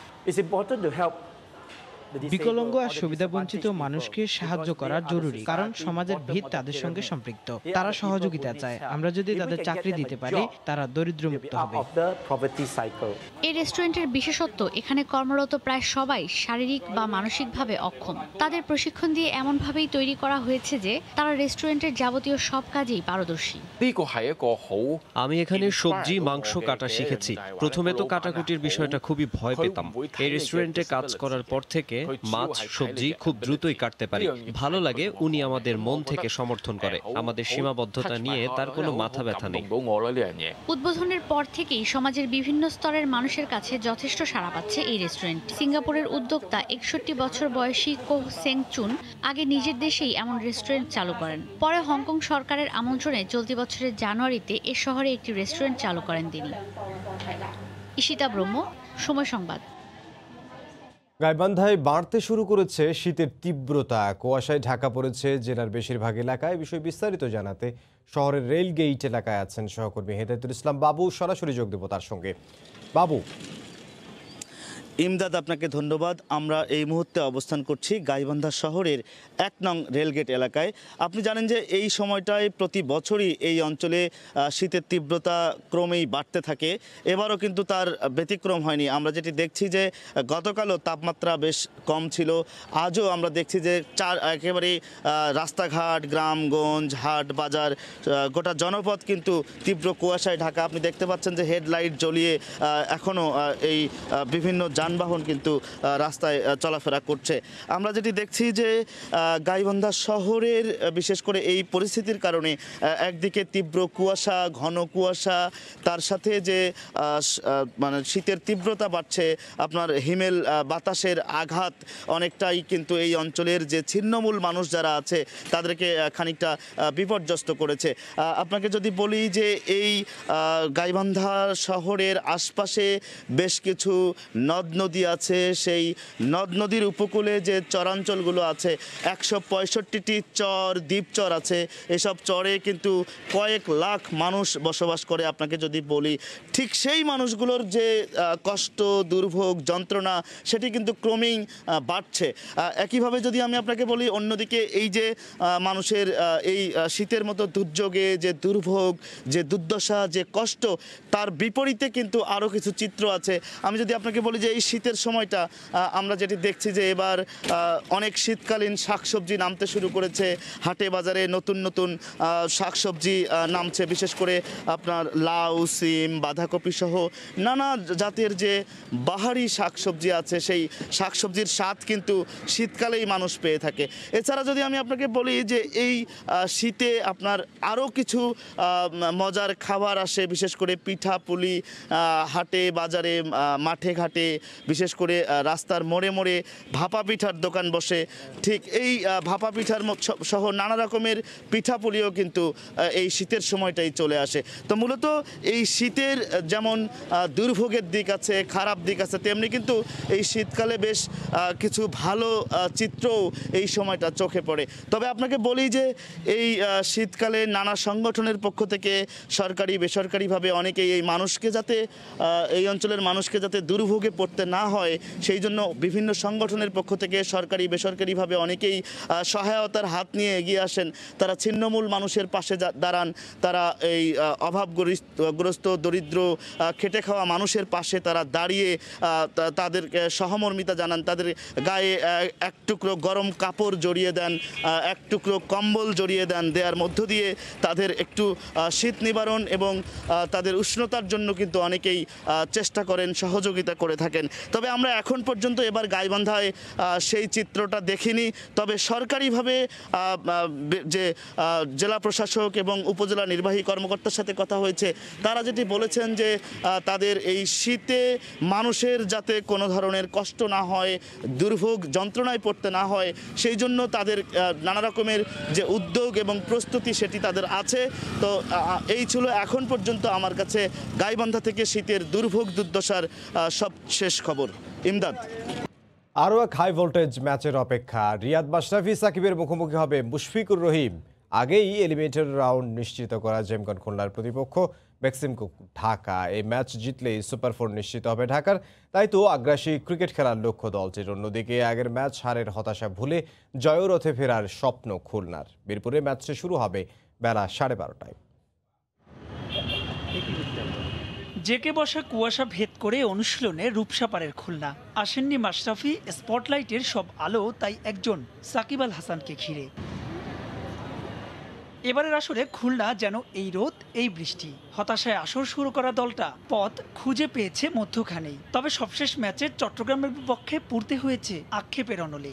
বিকলাঙ্গ আর সুবিধাবঞ্চিত মানুষকে সাহায্য করা জরুরি, কারণ সমাজের ভিত তাদের সঙ্গে সম্পৃক্ত। তারা সহযোগিতা চায়। আমরা যদি তাদের চাকরি দিতে পারি, তারা দরিদ্রমুক্ত হবে। এই রেস্টুরেন্টের বিশেষত্ব, এখানে কর্মরত প্রায় সবাই শারীরিক বা মানসিকভাবে অক্ষম। তাদের প্রশিক্ষণ দিয়ে এমনভাবেই তৈরি করা হয়েছে যে তারা রেস্টুরেন্টের যাবতীয় সব কাজেই পারদর্শী। আমি এখানে সবজি মাংস কাটা শিখেছি। প্রথমে তো কাটাকুটির বিষয়টা খুবই ভয় পেতাম। এই রেস্টুরেন্টে কাজ করার পর থেকে মাছ সবজি খুব দ্রুতই কাটতে পারি। ভালো লাগে উনি আমাদের মন থেকে সমর্থন করে। আমাদের সীমাবদ্ধতা নিয়ে তার কোনো মাথা ব্যথা নেই। উদ্বোধনের পর থেকেই সমাজের বিভিন্ন স্তরের মানুষের কাছে যথেষ্ট সাড়া পাচ্ছে এই রেস্টুরেন্ট। সিঙ্গাপুরের উদ্যোক্তা 61 বছর বয়সী কোহ সেং চুন আগে নিজের দেশেই এমন রেস্টুরেন্ট চালু করেন। পরে হংকং সরকারের আমন্ত্রণে চলতি বছরের জানুয়ারিতে এ শহরে একটি রেস্টুরেন্ট চালু করেন তিনি। ঈশিতা ব্রহ্ম, সময় সংবাদ। গাইবান্ধায় বাড়তে শুরু করেছে শীতের তীব্রতা। কুয়াশায় ঢাকা পড়েছে জেলার বেশিরভাগ এলাকায়। বিষয় বিস্তারিত জানাতে শহরের রেল গেইট এলাকায় আছেন সহকর্মী হেদায়েতুল ইসলাম বাবু। সরাসরি যোগ দেব তার সঙ্গে। বাবু। ইমদাদ, আপনাকে ধন্যবাদ। আমরা এই মুহূর্তে অবস্থান করছি গাইবান্ধা শহরের 1 নং রেলগেট এলাকায়। আপনি জানেন যে এই সময়টায় প্রতি বছরই এই অঞ্চলে শীতের তীব্রতা ক্রমেই বাড়তে থাকে। এবারও কিন্তু তার ব্যতিক্রম হয়নি। আমরা যেটি দেখছি যে গতকালও তাপমাত্রা বেশ কম ছিল। আজও আমরা দেখছি যে একেবারে রাস্তাঘাট, গ্রামগঞ্জ, হাট বাজার, গোটা জনপদ কিন্তু তীব্র কুয়াশায় ঢাকা। আপনি দেখতে পাচ্ছেন যে হেডলাইট জ্বলিয়ে এখনও এই বিভিন্ন যানবাহন কিন্তু রাস্তায় চলাফেরা করছে। আমরা যেটি দেখছি যে গাইবান্ধা শহরের বিশেষ করে এই পরিস্থিতির কারণে একদিকে তীব্র কুয়াশা, ঘন কুয়াশা, তার সাথে যে মানে শীতের তীব্রতা বাড়ছে, আপনার হিমেল বাতাসের আঘাত অনেকটাই কিন্তু এই অঞ্চলের যে ছিন্নমূল মানুষ যারা আছে তাদেরকে খানিকটা বিপর্যস্ত করেছে। আপনাকে যদি বলি যে এই গাইবান্ধা শহরের আশপাশে বেশ কিছু নদ নদী আছে। সেই নদ নদীর উপকূলে যে চরাঞ্চলগুলো আছে, 165টি চর, দ্বীপচর আছে। এসব চরে কিন্তু কয়েক লাখ মানুষ বসবাস করে। আপনাকে যদি বলি ঠিক সেই মানুষগুলোর যে কষ্ট, দুর্ভোগ, যন্ত্রণা সেটি কিন্তু ক্রমেই বাড়ছে। একইভাবে যদি আমি আপনাকে বলি, অন্যদিকে এই যে মানুষের এই শীতের মতো দুর্যোগে যে দুর্ভোগ, যে দুর্দশা, যে কষ্ট, তার বিপরীতে কিন্তু আরও কিছু চিত্র আছে। আমি যদি আপনাকে বলি যে এই শীতের সময়টা আমরা যেটি দেখছি যে এবার অনেক শীতকালীন শাকসবজি নামতে শুরু করেছে। হাটে বাজারে নতুন নতুন শাকসবজি নামছে, বিশেষ করে আপনার লাউ, সিম, বাঁধাকপি সহ নানা জাতের যে বাহারি শাকসবজি আছে, সেই শাকসবজির স্বাদ কিন্তু শীতকালেই মানুষ পেয়ে থাকে। এছাড়া যদি আমি আপনাকে বলি যে এই শীতে আপনার আরও কিছু মজার খাবার আসে, বিশেষ করে পিঠা পুলি হাটে বাজারে, মাঠে ঘাটে, বিশেষ করে রাস্তার মোড়ে মোড়ে ভাপা পিঠার দোকান বসে। ঠিক এই ভাপা পিঠার সহ নানা রকমের পিঠাপুলিও কিন্তু এই শীতের সময়টাই চলে আসে। তো মূলত এই শীতের যেমন দুর্ভোগের দিক আছে, খারাপ দিক আছে, তেমনি কিন্তু এই শীতকালে বেশ কিছু ভালো চিত্রও এই সময়টা চোখে পড়ে। তবে আপনাকে বলি যে এই শীতকালে নানা সংগঠনের পক্ষ থেকে সরকারি বেসরকারিভাবে অনেকেই এই মানুষকে যাতে, এই অঞ্চলের মানুষকে যাতে দুর্ভোগে পড়তে না হয় সেই জন্য বিভিন্ন সংগঠনের পক্ষ থেকে সরকারি বেসরকারিভাবে অনেকেই সহায়তার হাত নিয়ে এগিয়ে আসেন। তারা ছিন্নমূল মানুষের পাশে দাঁড়ান। তারা এই অভাবগ্রস্ত, দরিদ্র, খেটে খাওয়া মানুষের পাশে তারা দাঁড়িয়ে তাদেরকে সহমর্মিতা জানান। তাদের গায়ে এক টুকরো গরম কাপড় জড়িয়ে দেন, এক টুকরো কম্বল জড়িয়ে দেন। দেওয়ার মধ্য দিয়ে তাদের একটু শীত নিবারণ এবং তাদের উষ্ণতার জন্য কিন্তু অনেকেই চেষ্টা করেন, সহযোগিতা করে থাকেন। তবে আমরা এখন পর্যন্ত এবার গাইবান্ধায় সেই চিত্রটা দেখিনি। তবে সরকারিভাবে যে জেলা প্রশাসক এবং উপজেলা নির্বাহী কর্মকর্তার সাথে কথা হয়েছে, তারা যেটি বলেছেন যে তাদের এই শীতে মানুষের যাতে কোনো ধরনের কষ্ট না হয়, দুর্ভোগ যন্ত্রণায় পড়তে না হয়, সেই জন্য তাদের নানা রকমের যে উদ্যোগ এবং প্রস্তুতি সেটি তাদের আছে। তো এই ছিল এখন পর্যন্ত আমার কাছে গাইবান্ধা থেকে শীতের দুর্ভোগ দুর্দশার সব শেষ খবর। ইমদাদ। আরও এক হাই ভোল্টেজ ম্যাচের অপেক্ষা। রিয়াদ মাশরাফি সাকিবের মুখোমুখি হবে মুশফিকুর রহিম। আগেই এলিমিনেটর রাউন্ড নিশ্চিত করা জেমকন খুলনার প্রতিপক্ষ বেক্সিমকো ঢাকা। এই ম্যাচ জিতলেই সুপার 4 নিশ্চিত হবে ঢাকার। তাই তো আগ্রাসী ক্রিকেট খেলার লক্ষ্য দলটির। অন্যদিকে আগের ম্যাচ হারের হতাশা ভুলে জয়রথে ফেরার স্বপ্ন খুলনার। বীরপুরে ম্যাচটি শুরু হবে বেলা 12:30টায়। জেকে বসা কুয়াশা ভেদ করে অনুশীলনে রূপসাপাড়ের খুলনা। আসেননি মাশরাফি, স্পটলাইটের সব আলো তাই একজন সাকিব আল হাসানকে ঘিরে। এবারের আসরে খুলনা যেন এই রোদ এই বৃষ্টি, হতাশায় আসর শুরু করা দলটা পথ খুঁজে পেয়েছে মধ্যখানেই। তবে সবশেষ ম্যাচে চট্টগ্রামের বিপক্ষে পড়তে হয়েছে আক্ষেপের অনলে।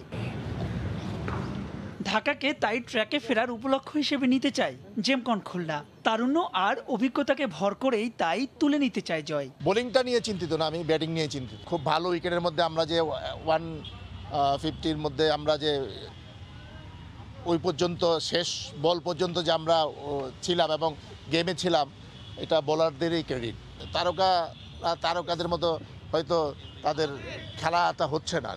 ঢাকাকে তাই ট্র্যাকে ফেরার উপলক্ষ হিসেবে নিতে চায় জেমকন খুলনা। তারুণ্য আর অভিজ্ঞতাকে ভর করেই তাই তুলে নিতে চায় জয়। বোলিংটা নিয়ে চিন্তিত না, আমি ব্যাটিং নিয়ে চিন্তিত। খুব ভালো উইকেটের মধ্যে আমরা যে 150-র মধ্যে আমরা যে ওই পর্যন্ত শেষ বল পর্যন্ত যে আমরা ছিলাম এবং গেমে ছিলাম, এটা বোলারদেরই ক্রেডিট। তারকাদের মতো হয়তো তাদের খেলাটা হচ্ছে না।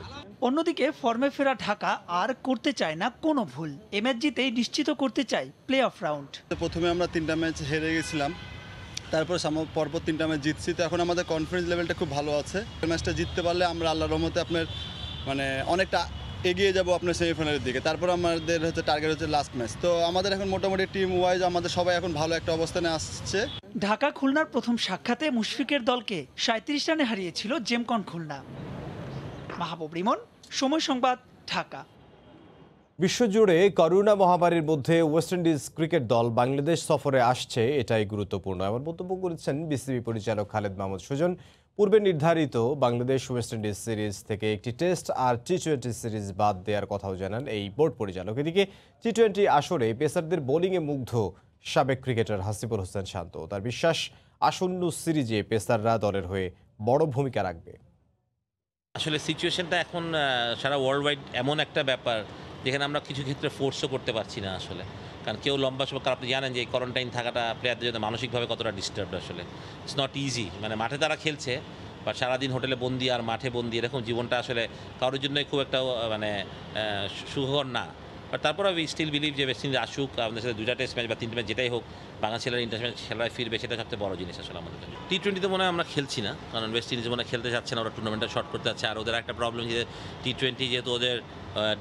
অন্যদিকে ফর্মে ফেরা ঢাকা আর করতে চায় না কোনো ভুল। এ ম্যাচ জিতেই নিশ্চিত করতে চায় প্লে অফ রাউন্ড। প্রথমে আমরা 3টা ম্যাচ হেরে গেছিলাম, তারপর পরপর 3টা ম্যাচ জিতছি, তো এখন আমাদের কনফিডেন্স লেভেলটা খুব ভালো আছে। ম্যাচটা জিততে পারলে আমরা আল্লাহর রহমতে আপনার অনেকটা এগিয়ে যাব আপনার সেমিফাইনালের দিকে। তারপর আমাদের টার্গেট হচ্ছে লাস্ট ম্যাচ। তো আমাদের এখন মোটামুটি টিম ওয়াইজ আমাদের সবাই এখন ভালো একটা অবস্থানে আসছে। ঢাকা খুলনার প্রথম সাক্ষাতে মুশফিকের দলকে 37 রানে হারিয়েছিল জেমকন খুলনা। মাহবুব রিমন, সময় সংবাদ, ঢাকা। বিশ্বজুড়ে করোনা মহামারীর মধ্যে ওয়েস্ট ইন্ডিজ ক্রিকেট দল বাংলাদেশ সফরে আসছে, এটাই গুরুত্বপূর্ণ এমন মন্তব্য করেছেন বিসিবি পরিচালক খালেদ মাহমুদ সুজন। পূর্বে নির্ধারিত বাংলাদেশ ওয়েস্ট ইন্ডিজ সিরিজ থেকে একটি টেস্ট আর টি-20 সিরিজ বাদ দেওয়ার কথাও জানান এই বোর্ড পরিচালক। এদিকে টি-20 আসরে পেসারদের বোলিংয়ে মুগ্ধ সাবেক ক্রিকেটার হাসিবুল হোসেন শান্ত। তার বিশ্বাস, আসন্ন সিরিজে পেসাররা দলের হয়ে বড় ভূমিকা রাখবে। আসলে সিচুয়েশনটা এখন সারা ওয়ার্ল্ড ওয়াইড এমন একটা ব্যাপার যেখানে আমরা কিছু ক্ষেত্রে ফোর্সও করতে পারছি না আসলে, কারণ কেউ লম্বা সময়, কারণ আপনি জানেন যে এই কোয়ারেন্টাইন থাকাটা প্লেয়ারদের জন্য মানসিকভাবে কতটা ডিস্টার্বড। আসলে ইটস নট ইজি, মাঠে তারা খেলছে বা সারাদিন হোটেলে বন্দি আর মাঠে বন্দি, এরকম জীবনটা আসলে কারোর জন্যই খুব একটা সুখকর না। বাট তারপর আমি স্টিল বিলিভ যে ওয়েস্ট ইন্ডিজ আসুক, আমাদের সাথে 2টা টেস্ট ম্যাচ বা 3টে ম্যাচ যেটাই হোক, বাংলা ছেলেরা ইন্টারন্যাশনাল খেলায় ফিরবে, সেটা সবচেয়ে বড় জিনিস আসলে আমাদের জন্য। টি-20তে মনে হয় আমরা খেলছি না, কারণ ওয়েস্ট ইন্ডিজ মনে খেলতে যাচ্ছে না, ওরা টুর্নামেন্টটা শর্ট করতে যাচ্ছে। আর ওদের একটা প্রবলেম যে টি-20 যেহেতু ওদের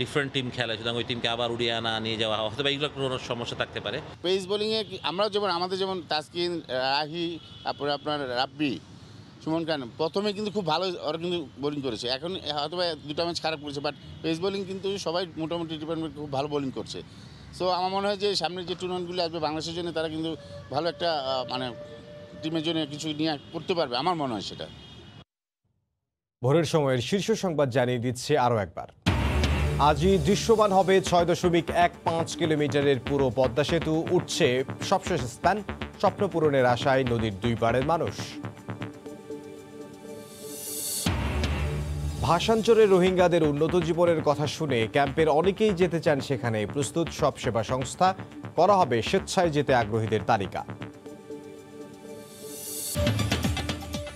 ডিফারেন্ট টিম খেলে, সুতরাং ওই টিমকে আবার উড়িয়ে আনা, নিয়ে যাওয়া, হয়তো এইগুলো কোনো সমস্যা থাকতে পারে। পেস বোলিংয়ে আমরা আমাদের যেমন তাসকিন, রাহি, তারপরে আপনার রাব্বি, সুমন খান প্রথমে কিন্তু খুব ভালো ওরা কিন্তু বোলিং করেছে। এখন হয়তো 2টা ম্যাচ খারাপ করেছে, বাট পেস বোলিং কিন্তু সবাই মোটামুটি ডিপার্টমেন্ট খুব ভালো বোলিং করছে। সো আমার মনে হয় যে সামনের যে টুর্নামেন্টগুলো আসবে বাংলাদেশের জন্য, তারা কিন্তু ভালো একটা টিমের জন্য কিছু নিয়ে করতে পারবে, আমার মনে হয় সেটা। ভোরের সময়ের শীর্ষ সংবাদ জানিয়ে দিচ্ছে আরও একবার। আজই দৃশ্যমান হবে 6.15 কিলোমিটারের পুরো পদ্মা সেতু। উঠছে সবশেষ স্প্যান, স্বপ্ন পূরণের আশায় নদীর দুই পাড়ের মানুষ। ভাষাঞ্চলে রোহিঙ্গাদের উন্নত জীবনের কথা শুনে ক্যাম্পের অনেকেই যেতে চান সেখানে। প্রস্তুত সব সেবা সংস্থা, করা হবে স্বেচ্ছায় যেতে আগ্রহীদের তালিকা।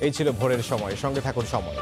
এই ছিল ভোরের সময়, সঙ্গে থাকুন সময়।